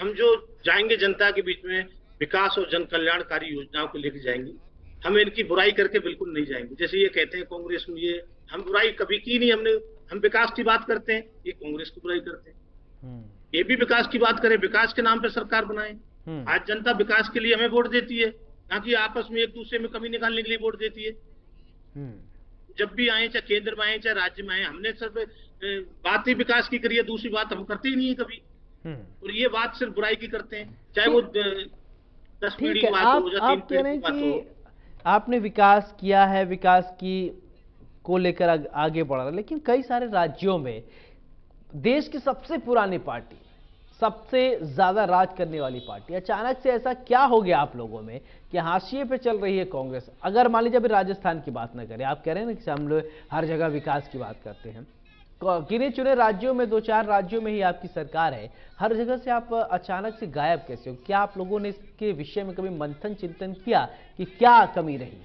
हम जो जाएंगे जनता के बीच में विकास और जन कल्याणकारी योजनाओं को लेकर जाएंगे, हम इनकी बुराई करके बिल्कुल नहीं जाएंगे। जैसे ये कहते हैं कांग्रेस में, ये हम बुराई कभी की नहीं हमने, हम विकास की बात करते हैं, ये कांग्रेस की बुराई करते हैं। ये भी विकास की बात करें, विकास के नाम पे सरकार बनाए। आज जनता विकास के लिए हमें वोट देती है, ना कि आपस में एक दूसरे में कमी निकालने के लिए वोट देती है। जब भी आए, चाहे केंद्र में आए चाहे राज्य में आए, हमने सिर्फ बात ही विकास की करी है, दूसरी बात हम करते ही नहीं है कभी। और ये बात सिर्फ बुराई की करते हैं, चाहे वो 10 पीढ़ी की बात हो या 3 पीढ़ी की बात हो। आपने विकास किया है, विकास की को लेकर आगे बढ़ रहा है, लेकिन कई सारे राज्यों में देश की सबसे पुरानी पार्टी, सबसे ज्यादा राज करने वाली पार्टी, अचानक से ऐसा क्या हो गया आप लोगों में कि हाशिए पे चल रही है कांग्रेस? अगर मान लीजिए अभी राजस्थान की बात ना करें, आप कह रहे हैं ना कि हम लोग हर जगह विकास की बात करते हैं, गिने चुने राज्यों में 2-4 राज्यों में ही आपकी सरकार है, हर जगह से आप अचानक से गायब कैसे हो? क्या आप लोगों ने इसके विषय में कभी मंथन चिंतन किया कि क्या कमी रही?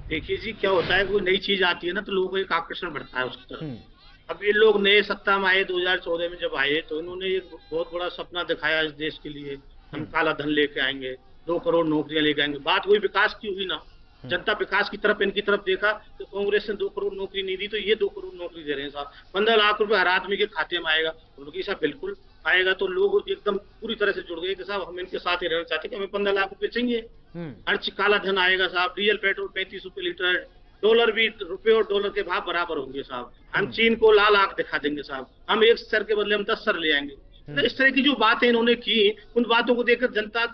देखिए जी, क्या होता है, कोई नई चीज आती है ना तो लोगों को एक आकर्षण बढ़ता है उसकी तरफ। अब ये लोग नए सत्ता में आए 2014 में जब आए तो इन्होंने एक बहुत बड़ा सपना दिखाया इस देश के लिए, हम काला धन लेके आएंगे, 2 करोड़ नौकरियां लेके आएंगे। बात हुई विकास की, हुई ना, जनता विकास की तरफ इनकी तरफ देखा तो कांग्रेस ने 2 करोड़ नौकरी नहीं दी, तो ये 2 करोड़ नौकरी दे रहे हैं साहब। 15 लाख रुपए हर आदमी के खाते में आएगा, उनकी साहब बिल्कुल आएगा। तो लोग एकदम पूरी तरह से जुड़ गए कि साहब हम इनके साथ ही रहना चाहते हैं, हमें 15 लाख रुपए चाहिए। हर चीज काला धन आएगा साहब, डीजल पेट्रोल 35 रुपए लीटर, डॉलर भी, रुपए और डॉलर के भाव बराबर होंगे साहब, हम चीन को लाल आंख दिखा देंगे साहब, हम 1 सर के बदले हम 10 सर ले आएंगे। तो इस तरह की जो बातें इन्होंने की, उन बातों को देखकर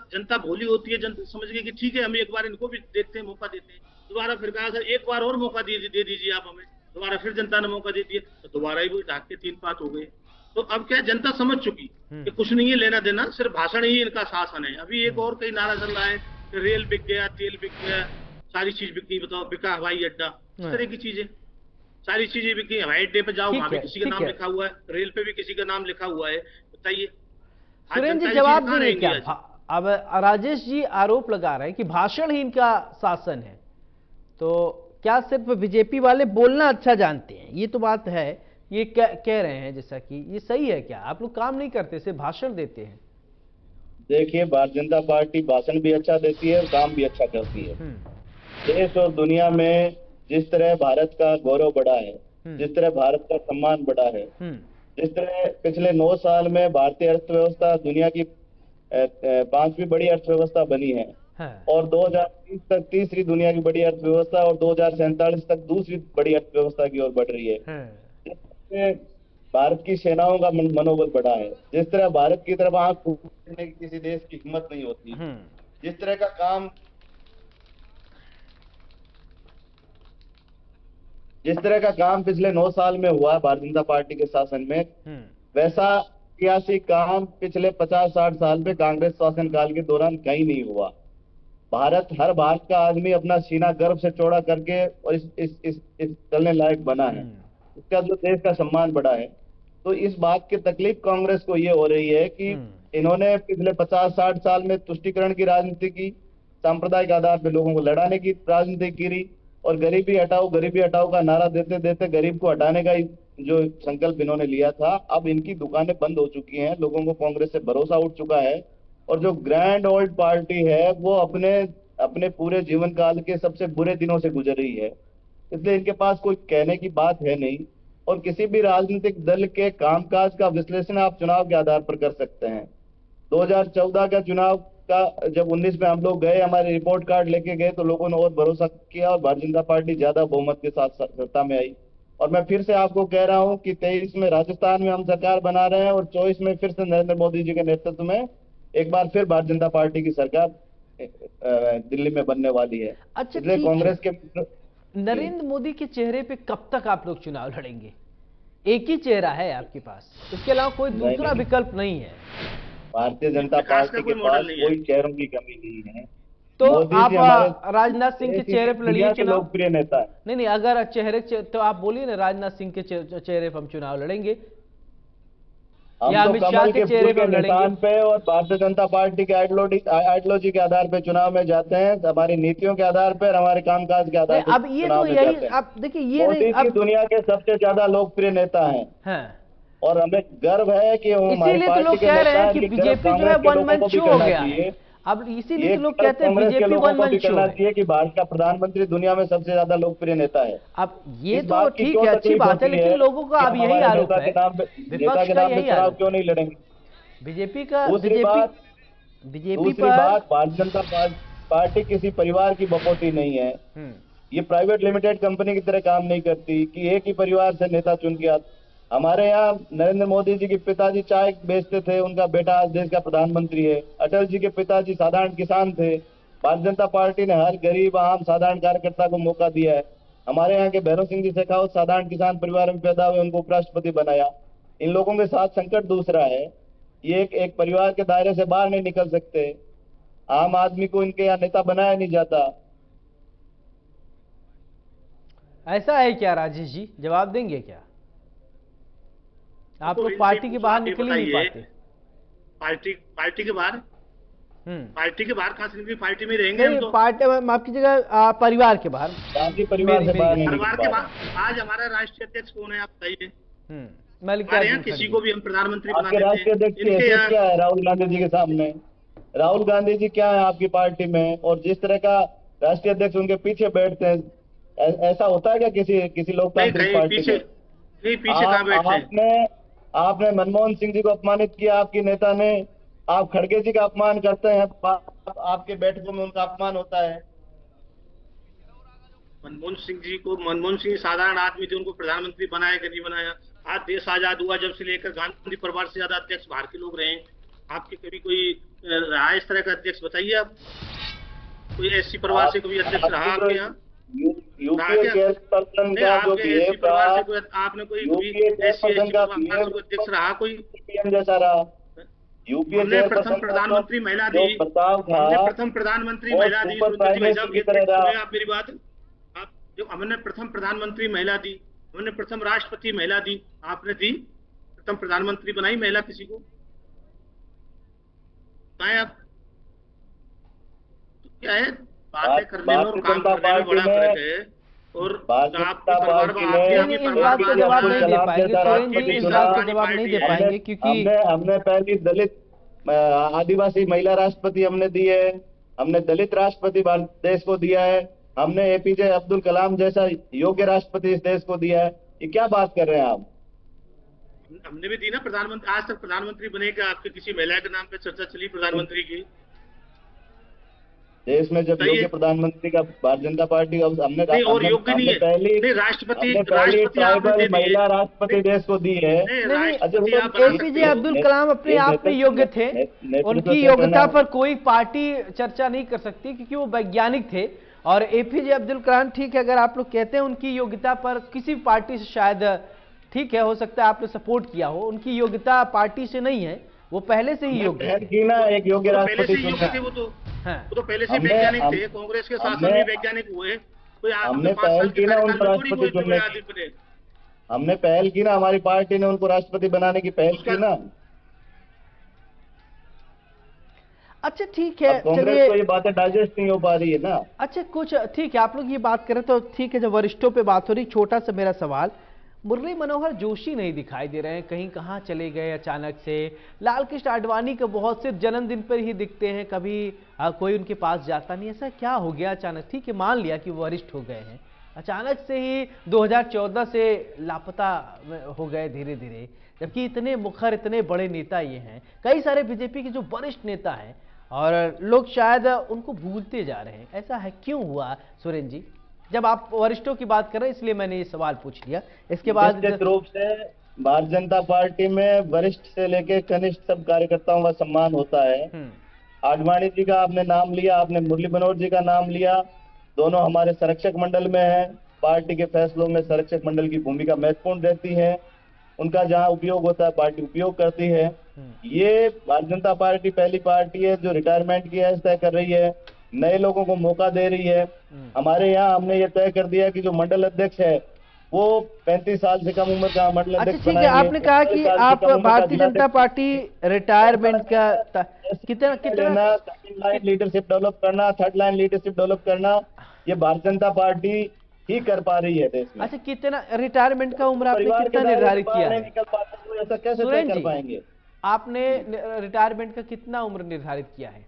जनता भोली होती है, जनता समझ गई कि ठीक है हम एक बार इनको भी देखते हैं, मौका देते हैं। दोबारा फिर कहा सर एक बार और मौका दे दीजिए आप हमें, दोबारा फिर जनता ने मौका दे दिया, तो दोबारा ही वो ढाक के 3 पात हो गए। तो अब क्या जनता समझ चुकी कि कुछ नहीं है लेना देना, सिर्फ भाषण ही इनका शासन है। अभी एक और कई नारा चल रहा है, रेल बिक गया, तेल बिक गया, सारी चीज बिक गई, बताओ, बिका हवाई अड्डा, इस तरह की चीजें, सारी चीजें बिकी। हवाई अड्डे पे जाओ, वहां भी किसी का नाम लिखा हुआ है, रेल पे भी किसी का नाम लिखा हुआ है, बताइए। सुरेंद्र जी जवाब देंगे क्या? अब राजेश जी आरोप लगा रहे हैं कि भाषण ही इनका शासन है, तो क्या सिर्फ बीजेपी वाले बोलना अच्छा जानते हैं? ये तो बात है, ये कह रहे हैं, जैसा कि ये सही है क्या? आप लोग काम नहीं करते, सिर्फ भाषण देते हैं? देखिए, भारतीय जनता पार्टी भाषण भी अच्छा देती है और काम भी अच्छा करती है। देश और दुनिया में जिस तरह भारत का गौरव बढ़ा है, जिस तरह भारत का सम्मान बढ़ा है, जिस तरह पिछले 9 साल में भारतीय अर्थव्यवस्था दुनिया की 5वीं बड़ी अर्थव्यवस्था बनी है, और 2030 तक तीसरी दुनिया की बड़ी अर्थव्यवस्था और 2047 तक दूसरी बड़ी अर्थव्यवस्था की ओर बढ़ रही है। भारत की सेनाओं का मनोबल बढ़ा है, जिस तरह भारत की तरफ आंख फूटने की किसी देश की हिम्मत नहीं होती, जिस तरह का काम पिछले 9 साल में हुआ भारतीय जनता पार्टी के शासन में, वैसा ऐतिहासिक काम पिछले 50-60 साल में कांग्रेस शासन काल के दौरान कहीं नहीं हुआ। हर भारत का आदमी अपना सीना गर्व से चौड़ा करके और इस चलने लायक बना है, इसका जो देश का सम्मान बढ़ा है। तो इस बात की तकलीफ कांग्रेस को ये हो रही है कि इन्होंने पिछले 50-60 साल में तुष्टीकरण की राजनीति की, सांप्रदायिक आधार पर लोगों को लड़ाने की राजनीति की, और गरीबी हटाओ का नारा देते देते गरीब को हटाने का जो संकल्प इन्होंने लिया था, अब इनकी दुकानें बंद हो चुकी हैं, लोगों को कांग्रेस से भरोसा उठ चुका है। और जो ग्रैंड ओल्ड पार्टी है वो अपने अपने पूरे जीवन काल के सबसे बुरे दिनों से गुजर रही है, इसलिए इनके पास कोई कहने की बात है नहीं। और किसी भी राजनीतिक दल के कामकाज का विश्लेषण आप चुनाव के आधार पर कर सकते हैं। 2014 का चुनाव का जब 19 में हम लोग गए, हमारे रिपोर्ट कार्ड लेके गए, तो लोगों ने और भरोसा किया और भारतीय जनता पार्टी ज्यादा बहुमत के साथ सत्ता में आई। और मैं फिर से आपको कह रहा हूं कि 23 में राजस्थान में हम सरकार बना रहे हैं और 24 में फिर से नरेंद्र मोदी जी के नेतृत्व में एक बार फिर भारतीय जनता पार्टी की सरकार दिल्ली में बनने वाली है। अच्छा, इसलिए कांग्रेस के नरेंद्र मोदी के चेहरे पे कब तक आप लोग चुनाव लड़ेंगे? एक ही चेहरा है आपके पास, इसके अलावा कोई दूसरा विकल्प नहीं है। भारतीय जनता पार्टी के पास कोई चेहरों की कमी नहीं है। तो आप राजनाथ सिंह के चेहरे पर लड़िए चुनाव। लोकप्रिय नेता है। नहीं, अगर तो आप बोलिए ना, राजनाथ सिंह के चेहरे पर हम चुनाव लड़ेंगे या अमित शाह के चेहरे पर लड़ेंगे पे, और भारतीय जनता पार्टी के आइडियोलॉजी के आधार पे चुनाव में जाते हैं, हमारी नीतियों के आधार पर, हमारे कामकाज के आधार पर। अब ये तो यही, अब देखिए ये मोदी दुनिया के सबसे ज्यादा लोकप्रिय नेता हैं। और हमें गर्व है कि इसीलिए तो लोग कह रहे हैं कि बीजेपी जो है वन मैन शो हो गया। अब इसीलिए तो लोग कहते हैं बीजेपी वन मैन शो है कि भारत का प्रधानमंत्री दुनिया में सबसे ज्यादा लोकप्रिय नेता है। अब ये तो ठीक है, अच्छी बात है, लेकिन लोगों का अब यही आरोप है, विपक्ष का यही आरोप, क्यों नहीं लड़ेंगे बीजेपी का। दूसरी बात, भारतीय जनता पार्टी किसी परिवार की बपौती नहीं है। ये प्राइवेट लिमिटेड कंपनी की तरह काम नहीं करती कि एक ही परिवार से नेता चुन के आता। हमारे यहाँ नरेंद्र मोदी जी के पिताजी चाय बेचते थे, उनका बेटा आज देश का प्रधानमंत्री है। अटल जी के पिताजी साधारण किसान थे। भारतीय जनता पार्टी ने हर गरीब आम साधारण कार्यकर्ता को मौका दिया है। हमारे यहाँ के भैरव सिंह जी शेखावत साधारण किसान परिवार में पैदा हुए, उनको उपराष्ट्रपति बनाया। इन लोगों के साथ संकट दूसरा है, ये एक परिवार के दायरे से बाहर नहीं निकल सकते। आम आदमी को इनके यहाँ नेता बनाया नहीं जाता। ऐसा है क्या राजेश जी? जवाब देंगे क्या? आप लोग पार्टी के बाहर निकल ही नहीं पाते। पार्टी के बाहर कहां से निकली? पार्टी में रहेंगे हम तो। पार्टी माफ कीजिएगा, परिवार के बाहर, परिवार के बाहर। आज हमारा राष्ट्रीय अध्यक्ष कौन है आप बताइए? किसी को भी हम प्रधानमंत्री बना देते हैं। राष्ट्रीय अध्यक्ष क्या है? राहुल गांधी जी के सामने राहुल गांधी जी क्या है आपकी पार्टी में? और जिस तरह का राष्ट्रीय अध्यक्ष उनके पीछे बैठते हैं, ऐसा होता है क्या किसी लोकतांत्रिक पार्टी के? पीछे कहां बैठे? आपने मनमोहन सिंह जी को अपमानित किया, आपकी नेता ने। आप खड़गे जी का अपमान करते हैं, आपके बैठकों में उनका अपमान होता है। मनमोहन सिंह साधारण आदमी थे, उनको प्रधानमंत्री बनाया कि नहीं बनाया? आज देश आजाद हुआ जब से लेकर गांधी परिवार से ज्यादा अध्यक्ष बाहर के लोग रहे। आपके कभी कोई रहा इस तरह का अध्यक्ष? बताइए आप, कोई एससी परिवार से कभी अध्यक्ष रहा आपके यहाँ? चेयरपर्सन का जो आपने कोई अध्यक्ष रहा? कोई जैसा रहा? यूपीए प्रथम प्रधानमंत्री महिला दी, प्रथम प्रधानमंत्री महिला दी। आप मेरी बात, आप जो हमने प्रथम प्रधानमंत्री महिला दी, हमने प्रथम राष्ट्रपति महिला दी, आपने दी? प्रथम प्रधानमंत्री बनाई महिला किसी को? आप क्या है बातें करने में और काम करने में बड़ा फर्क है। और आपका जवाब नहीं दे पाएंगे, जवाब नहीं दे पाएंगे क्योंकि हमने पहली दलित आदिवासी महिला राष्ट्रपति हमने दी है, हमने दलित राष्ट्रपति देश को दिया है, हमने एपीजे अब्दुल कलाम जैसा योग्य राष्ट्रपति इस देश को दिया है। ये क्या बात कर रहे हैं आप? हमने भी दी ना प्रधानमंत्री। आज तक प्रधानमंत्री बनेगा आपके किसी महिला के नाम पे चर्चा चली प्रधानमंत्री की? देश में जब योग्य प्रधानमंत्री का भारतीय जनता पार्टी हमने और योग्य नहीं है। पहली राष्ट्रपति महिला राष्ट्रपति देश को दी है। एपीजे अब्दुल कलाम अपने आप में योग्य थे, उनकी योग्यता पर कोई पार्टी चर्चा नहीं कर सकती क्योंकि वो वैज्ञानिक थे। और एपीजे अब्दुल कलाम, ठीक है, अगर आप लोग कहते हैं उनकी योग्यता पर किसी पार्टी से शायद ठीक है, हो सकता है आपने सपोर्ट किया हो, उनकी योग्यता पार्टी से नहीं है, वो पहले से ही योग्य है। एक योग्य राष्ट्रपति वो तो पहले से वैज्ञानिक थे, कांग्रेस के शासन में वैज्ञानिक हुए। कोई हमने पहल की ना उनको राष्ट्रपति चुनने की, हमने पहल की ना, हमारी पार्टी ने उनको राष्ट्रपति बनाने की पहल की ना। अच्छा ठीक है, कांग्रेस चलिए। को ये बातें डाइजेस्ट नहीं हो पा रही है ना। अच्छा कुछ ठीक है, आप लोग ये बात करें तो ठीक है, जब वरिष्ठों पे बात हो रही, छोटा सा मेरा सवाल, मुरली मनोहर जोशी नहीं दिखाई दे रहे हैं, कहीं कहाँ चले गए अचानक से। लाल कृष्ण आडवाणी का बहुत से जन्मदिन पर ही दिखते हैं, कभी कोई उनके पास जाता नहीं, ऐसा क्या हो गया अचानक? ठीक है, मान लिया कि वो वरिष्ठ हो गए हैं, अचानक से ही 2014 से लापता हो गए धीरे धीरे, जबकि इतने मुखर, इतने बड़े नेता ये हैं, कई सारे बीजेपी के जो वरिष्ठ नेता हैं, और लोग शायद उनको भूलते जा रहे हैं। ऐसा है क्यों हुआ सुरेंद्र जी? जब आप वरिष्ठों की बात कर रहे हैं इसलिए मैंने ये सवाल पूछ लिया। इसके बाद निश्चित रूप से भारतीय जनता पार्टी में वरिष्ठ से लेके कनिष्ठ सब कार्यकर्ताओं का सम्मान होता है। आडवाणी जी का आपने नाम लिया, आपने मुरली मनोहर जी का नाम लिया, दोनों हमारे संरक्षक मंडल में हैं। पार्टी के फैसलों में संरक्षक मंडल की भूमिका महत्वपूर्ण रहती है, उनका जहां उपयोग होता है पार्टी उपयोग करती है। ये भारतीय जनता पार्टी पहली पार्टी है जो रिटायरमेंट की एज तय कर रही है, नए लोगों को मौका दे रही है। हमारे यहाँ हमने ये तय कर दिया कि जो मंडल अध्यक्ष है वो 35 साल से कम उम्र का मंडल अच्छा अध्यक्ष ठीक है, बनाएंगे। आपने कहा कि आप भारतीय जनता पार्टी रिटायरमेंट का कितना सेकंड लाइन लीडरशिप डेवलप करना, थर्ड लाइन लीडरशिप डेवलप करना, ये भारतीय जनता पार्टी ही कर पा रही है देश में। अच्छा, कितना रिटायरमेंट का उम्र आपने परिवार कितना के दायरे से निर्धारित बाहर किया नहीं है? निकल पाते तो ऐसा कैसे तय सुरेंद्र कर जी, पाएंगे? आपने रिटायरमेंट का कितना उम्र निर्धारित किया है?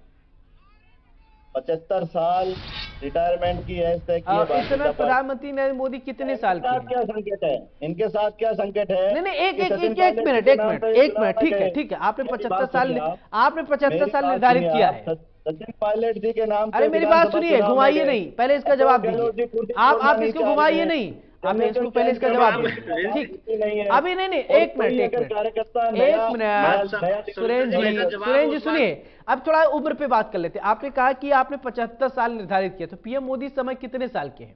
75 साल रिटायरमेंट की एज तय की है इस समय प्रधानमंत्री नरेंद्र मोदी कितने साल के हैं? क्या संकट है इनके साथ? क्या संकट है? नहीं, एक मिनट, ठीक है, आपने 75 साल निर्धारित किया है। सचिन पायलट जी के नाम। अरे मेरी बात सुनिए, घुमाइए नहीं, पहले इसका जवाब दीजिए। आप इसको घुमाइए नहीं, आपने इसको पहले इसका जवाब दिया। ठीक, अभी नहीं, एक मिनट सुरेंद्र जी सुनिए, अब थोड़ा उम्र पे बात कर लेते हैं। आपने कहा कि आपने 75 साल निर्धारित किया, तो पीएम मोदी इस समय कितने साल के हैं?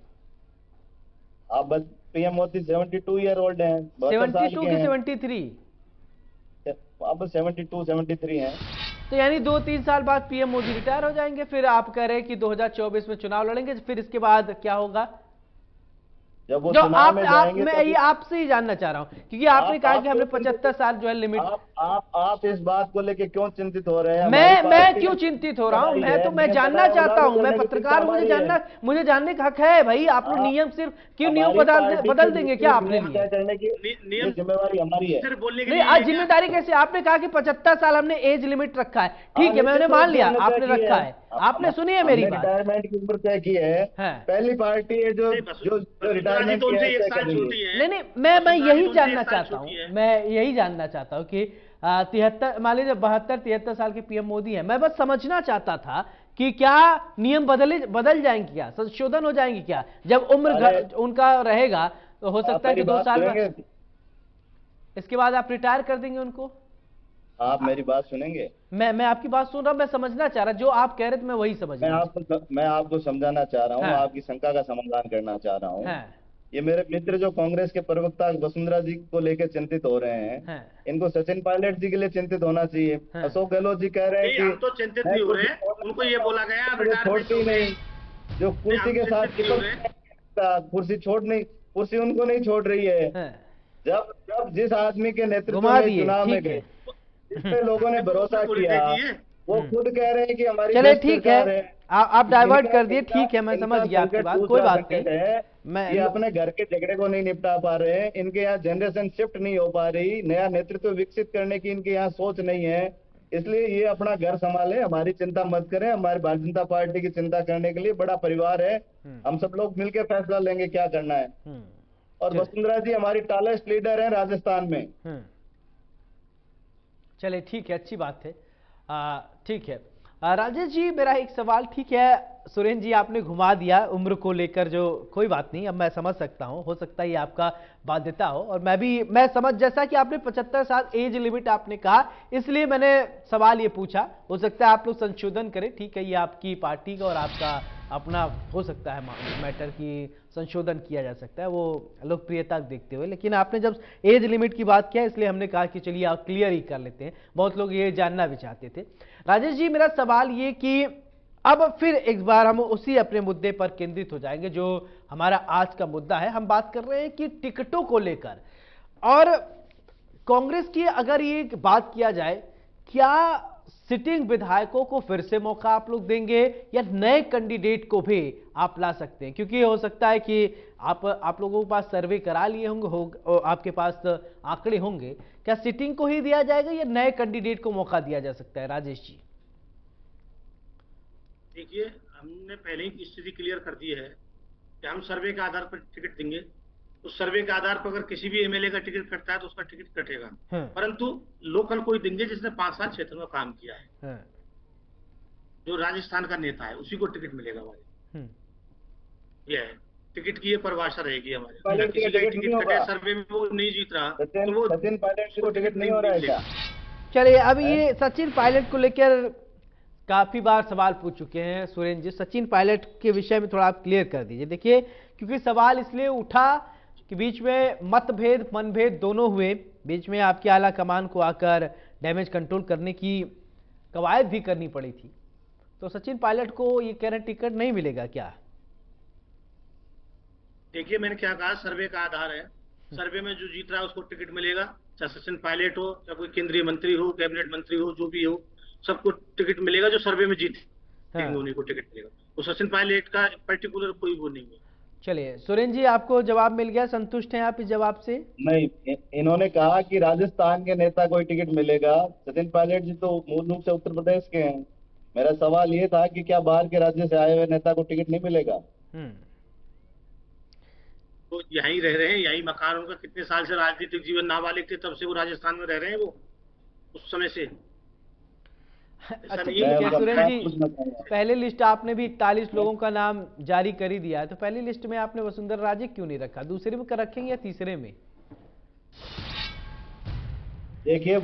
आप बस पीएम मोदी 72 ईयर ओल्ड हैं। 72 की 73? आप 72 73 हैं। तो यानी 2-3 साल बाद पीएम मोदी रिटायर हो जाएंगे, फिर आप कह रहे हैं कि 2024 में चुनाव लड़ेंगे, फिर इसके बाद क्या होगा? जब वो जो चुनाव में जाएंगे मैं ये आपसे ही जानना चाह रहा हूं, क्योंकि आपने कहा कि हमने 75 साल जो है लिमिट। आप इस बात को लेके क्यों चिंतित हो रहे हैं? मैं क्यों चिंतित हो रहा हूं? मैं जानना चाहता हूं, मैं पत्रकार, मुझे जानने का हक है भाई। आप लोग नियम सिर्फ क्यों नियम बदल देंगे क्या? आपने नियम जिम्मेवारी हमारी है। नहीं, आज जिम्मेदारी कैसे? आपने कहा कि 75 साल हमने एज लिमिट रखा है, ठीक है, मैंने मान लिया आपने रखा है। आपने सुनी है मेरी बात? रिटायरमेंट की उम्र तय की है, पहली पार्टी है जो रिटायरमेंट नहीं, मैं यही जानना चाहता हूँ, कि 73 मान लीजिए 72-73 साल के पीएम मोदी हैं। मैं बस समझना चाहता था कि क्या नियम बदल जाएंगे, क्या संशोधन हो जाएंगे क्या? जब उम्र उनका रहेगा तो हो सकता है कि 2 साल में, इसके बाद आप रिटायर कर देंगे उनको। आप मेरी बात सुनेंगे? मैं आपकी बात सुन रहा हूं, मैं समझना चाह रहा, जो आप कह रहे थे मैं वही समझ रहा। मैं आपको समझाना चाह रहा हूँ, आपकी शंका का समाधान करना चाह रहा हूँ। ये मेरे मित्र जो कांग्रेस के प्रवक्ता वसुंधरा जी को लेकर चिंतित हो रहे हैं, इनको सचिन पायलट जी के लिए चिंतित होना चाहिए। अशोक गहलोत जी कह रहे हैं कि हम तो चिंतित नहीं हो रहे हैं, उनको ये बोला गया छोड़ती नहीं, जो कुर्सी के साथ कुर्सी उनको नहीं छोड़ रही है। जब जिस आदमी के नेतृत्व में चुनाव में गए, जिसपे लोगों ने भरोसा किया, वो खुद कह रहे हैं कि हमारी। चले ठीक है, आप डाइवर्ट कर दिए, ठीक है, मैं समझ गया आपकी बात, कोई बात नहीं। ये अपने घर के झगड़े को नहीं निपटा पा रहे हैं, इनके यहाँ जनरेशन शिफ्ट नहीं हो पा रही, नया नेतृत्व विकसित करने की इनके यहाँ सोच नहीं है, इसलिए ये अपना घर संभाले, हमारी चिंता मत करें। हमारी भारतीय जनता पार्टी की चिंता करने के लिए बड़ा परिवार है, हम सब लोग मिलकर फैसला लेंगे क्या करना है। और वसुंधरा जी हमारी टॉलेस्ट लीडर है राजस्थान में। चले ठीक है, अच्छी बात है, ठीक है। राजेश जी, मेरा एक सवाल, ठीक है सुरेंद्र जी आपने घुमा दिया उम्र को लेकर, जो कोई बात नहीं, अब मैं समझ सकता हूं, हो सकता है ये आपका बाध्यता हो, और मैं समझ, जैसा कि आपने 75 साल एज लिमिट आपने कहा, इसलिए मैंने सवाल ये पूछा। हो सकता है आप लोग संशोधन करें, ठीक है, ये आपकी पार्टी का और आपका अपना हो सकता है मैटर की संशोधन किया जा सकता है, वो लोकप्रियता देखते हुए, लेकिन आपने जब एज लिमिट की बात किया इसलिए हमने कहा कि चलिए आप क्लियर ही कर लेते हैं, बहुत लोग ये जानना भी चाहते थे। राजेश जी, मेरा सवाल ये कि अब फिर एक बार हम उसी अपने मुद्दे पर केंद्रित हो जाएंगे जो हमारा आज का मुद्दा है। हम बात कर रहे हैं कि टिकटों को लेकर, और कांग्रेस की अगर ये बात किया जाए, क्या सिटिंग विधायकों को फिर से मौका आप लोग देंगे या नए कैंडिडेट को भी आप ला सकते हैं? क्योंकि हो सकता है कि आप लोगों के पास सर्वे करा लिए होंगे, आपके पास आंकड़े होंगे। क्या सिटिंग को ही दिया जाएगा या नए कैंडिडेट को मौका दिया जा सकता है? राजेश जी देखिए, हमने पहले ही स्थिति क्लियर कर दी है कि हम सर्वे के आधार पर टिकट देंगे। उस सर्वे के आधार पर अगर किसी भी एमएलए का टिकट कटता है तो उसका टिकट कटेगा, परंतु लोकल कोई देंगे जिसने 5-7 क्षेत्रों में काम किया है। जो राजस्थान का नेता है उसी को टिकट मिलेगा हमारे। यह है, टिकट की ये परिभाषा रहेगी हमारे। किसी का टिकट कटे, सर्वे में वो नहीं जीत रहा तो वो सचिन पायलट को टिकट नहीं हो रहा है क्या? चलिए, अब ये सचिन पायलट को लेकर काफी बार सवाल पूछ चुके हैं सुरेंद्र जी। सचिन पायलट के विषय में थोड़ा आप क्लियर कर दीजिए। देखिए, क्योंकि सवाल इसलिए उठा कि बीच में मतभेद मनभेद दोनों हुए, बीच में आपकी आला कमान को आकर डैमेज कंट्रोल करने की कवायद भी करनी पड़ी थी। तो सचिन पायलट को ये कह रहे टिकट नहीं मिलेगा क्या? देखिए, मैंने क्या कहा, सर्वे का आधार है। सर्वे में जो जीत रहा है उसको टिकट मिलेगा, चाहे सचिन पायलट हो, चाहे कोई केंद्रीय मंत्री हो, कैबिनेट मंत्री हो, जो भी हो, सबको टिकट मिलेगा। जो सर्वे में जीते उन्हीं को टिकट मिलेगा। तो सचिन पायलट का पर्टिकुलर कोई वो नहीं है। चलिए सुरेंद्र जी, आपको जवाब मिल गया, संतुष्ट हैं आप इस जवाब से? नहीं, इन्होंने कहा कि राजस्थान के नेता को टिकट मिलेगा। सचिन पायलट जी तो मूल रूप से उत्तर प्रदेश के हैं। मेरा सवाल ये था कि क्या बाहर के राज्य से आए हुए नेता को टिकट नहीं मिलेगा? तो यहीं रह रहे हैं, यहीं मकान उनका, कितने साल से राजनीतिक जीवन नाबालिग थे तब से वो राजस्थान में रह रहे हैं, वो उस समय से। अच्छा ठीक है सुरेंद्र जी, पहले लिस्ट आपने भी 41 लोगों का नाम जारी कर ही दिया है, तो पहली लिस्ट में आपने वसुंधरा राजे क्यों नहीं रखा? दूसरे में रखेंगे या तीसरे में? देखिए,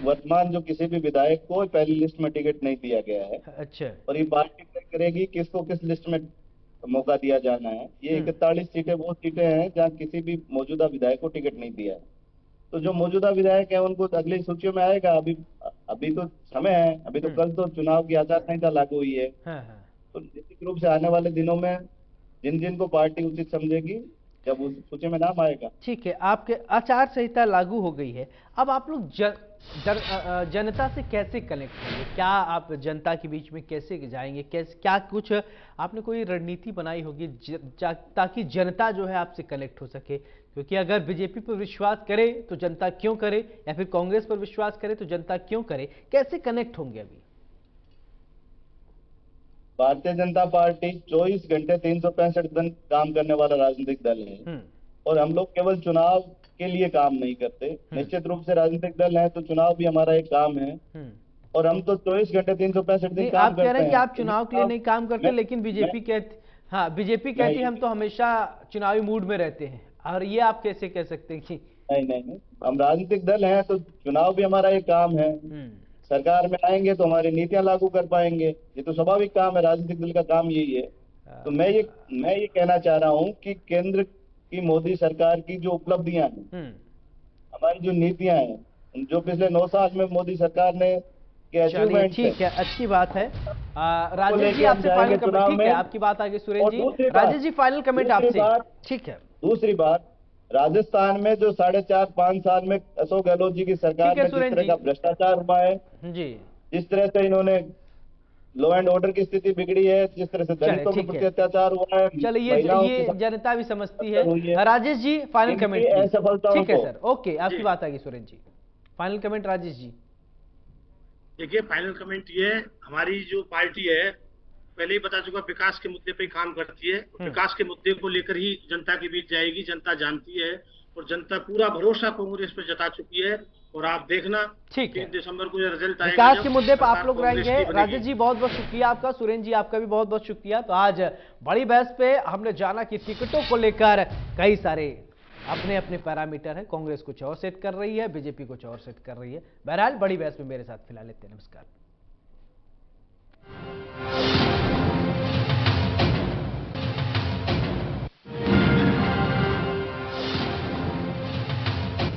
वर्तमान जो किसी भी विधायक को पहली लिस्ट में टिकट नहीं दिया गया है। अच्छा। और ये पार्टी तय करेगी किसको किस लिस्ट में मौका दिया जाना है। ये 41 सीटें वो सीटें हैं जहाँ किसी भी मौजूदा विधायक को टिकट नहीं दिया है। तो जो मौजूदा विधायक है उनको अगली सूचियों में आएगा। अभी तो समय है, अभी तो कल तो चुनाव की आचार संहिता लागू हुई है। तो निश्चित रूप से आने वाले दिनों में जिन जिन को पार्टी उचित समझेगी जब उस सूची में नाम आएगा। ठीक है, आपके आचार संहिता लागू हो गई है, अब आप लोग जनता से कैसे कनेक्ट होंगे? क्या आप जनता के बीच में कैसे जाएंगे? क्या कुछ आपने कोई रणनीति बनाई होगी ताकि जनता जो है आपसे कनेक्ट हो सके? क्योंकि अगर बीजेपी पर विश्वास करे तो जनता क्यों करे, या फिर कांग्रेस पर विश्वास करे तो जनता क्यों करे? कैसे कनेक्ट होंगे? अभी भारतीय जनता पार्टी 24 घंटे 365 दिन काम करने वाला राजनीतिक दल है और हम लोग केवल चुनाव के लिए काम नहीं करते। निश्चित रूप से राजनीतिक दल है तो चुनाव भी हमारा एक काम है और हम तो 24 घंटे 365 दिन काम करते हैं। आप कह रहे हैं कि आप चुनाव के लिए नहीं काम करते, लेकिन बीजेपी कहती है हम तो हमेशा चुनावी मूड में रहते हैं, और ये आप कैसे कह सकते हैं कि नहीं, हम राजनीतिक दल हैं तो चुनाव भी हमारा एक काम है। सरकार में आएंगे तो हमारी नीतियां लागू कर पाएंगे, ये तो स्वाभाविक काम है, राजनीतिक दल का काम यही है। तो मैं ये कहना चाह रहा हूँ कि केंद्र की मोदी सरकार की जो उपलब्धियां हैं, हमारी जो नीतियां हैं, जो पिछले 9 साल में मोदी सरकार ने अचीवमेंट, ठीक है, अच्छी बात है। राजेश जी आपसे फाइनल कमेंट, ठीक है, आपकी बात आगे सुरेंद्र जी। राजेश जी फाइनल कमेंट आपसे, ठीक है। दूसरी बात, राजस्थान में जो 4.5-5 साल में अशोक गहलोत जी की सरकार में जिस तरह का भ्रष्टाचार हुआ है जी, जिस तरह से इन्होंने लॉ एंड ऑर्डर की स्थिति बिगड़ी है, जिस तरह से दलितों के प्रति अत्याचार हुआ है, चलिए ये जनता भी समझती है। राजेश जी फाइनल कमेंट, ठीक है सर, ओके, आपकी बात आगे सुरेंद्र जी। Final comment Rajesh ji. देखिए, फाइनल कमेंट ये है, हमारी जो पार्टी है पहले ही बता चुका, विकास के मुद्दे पे काम करती है। विकास के मुद्दे को लेकर ही जनता के बीच जाएगी, जनता जानती है और जनता पूरा भरोसा कांग्रेस पे जता चुकी है। और आप देखना 3 दिसंबर को ये रिजल्ट आएगा, विकास के मुद्दे पर आप लोग रहेंगे। राजेश जी बहुत बहुत शुक्रिया आपका, सुरेंद्र जी आपका भी बहुत बहुत शुक्रिया। तो आज बड़ी बहस पे हमने जाना कि टिकटों को लेकर कई सारे अपने अपने पैरामीटर है, कांग्रेस कुछ और सेट कर रही है, बीजेपी कुछ और सेट कर रही है। बहरहाल बड़ी बहस में मेरे साथ फिलहाल इतने, नमस्कार।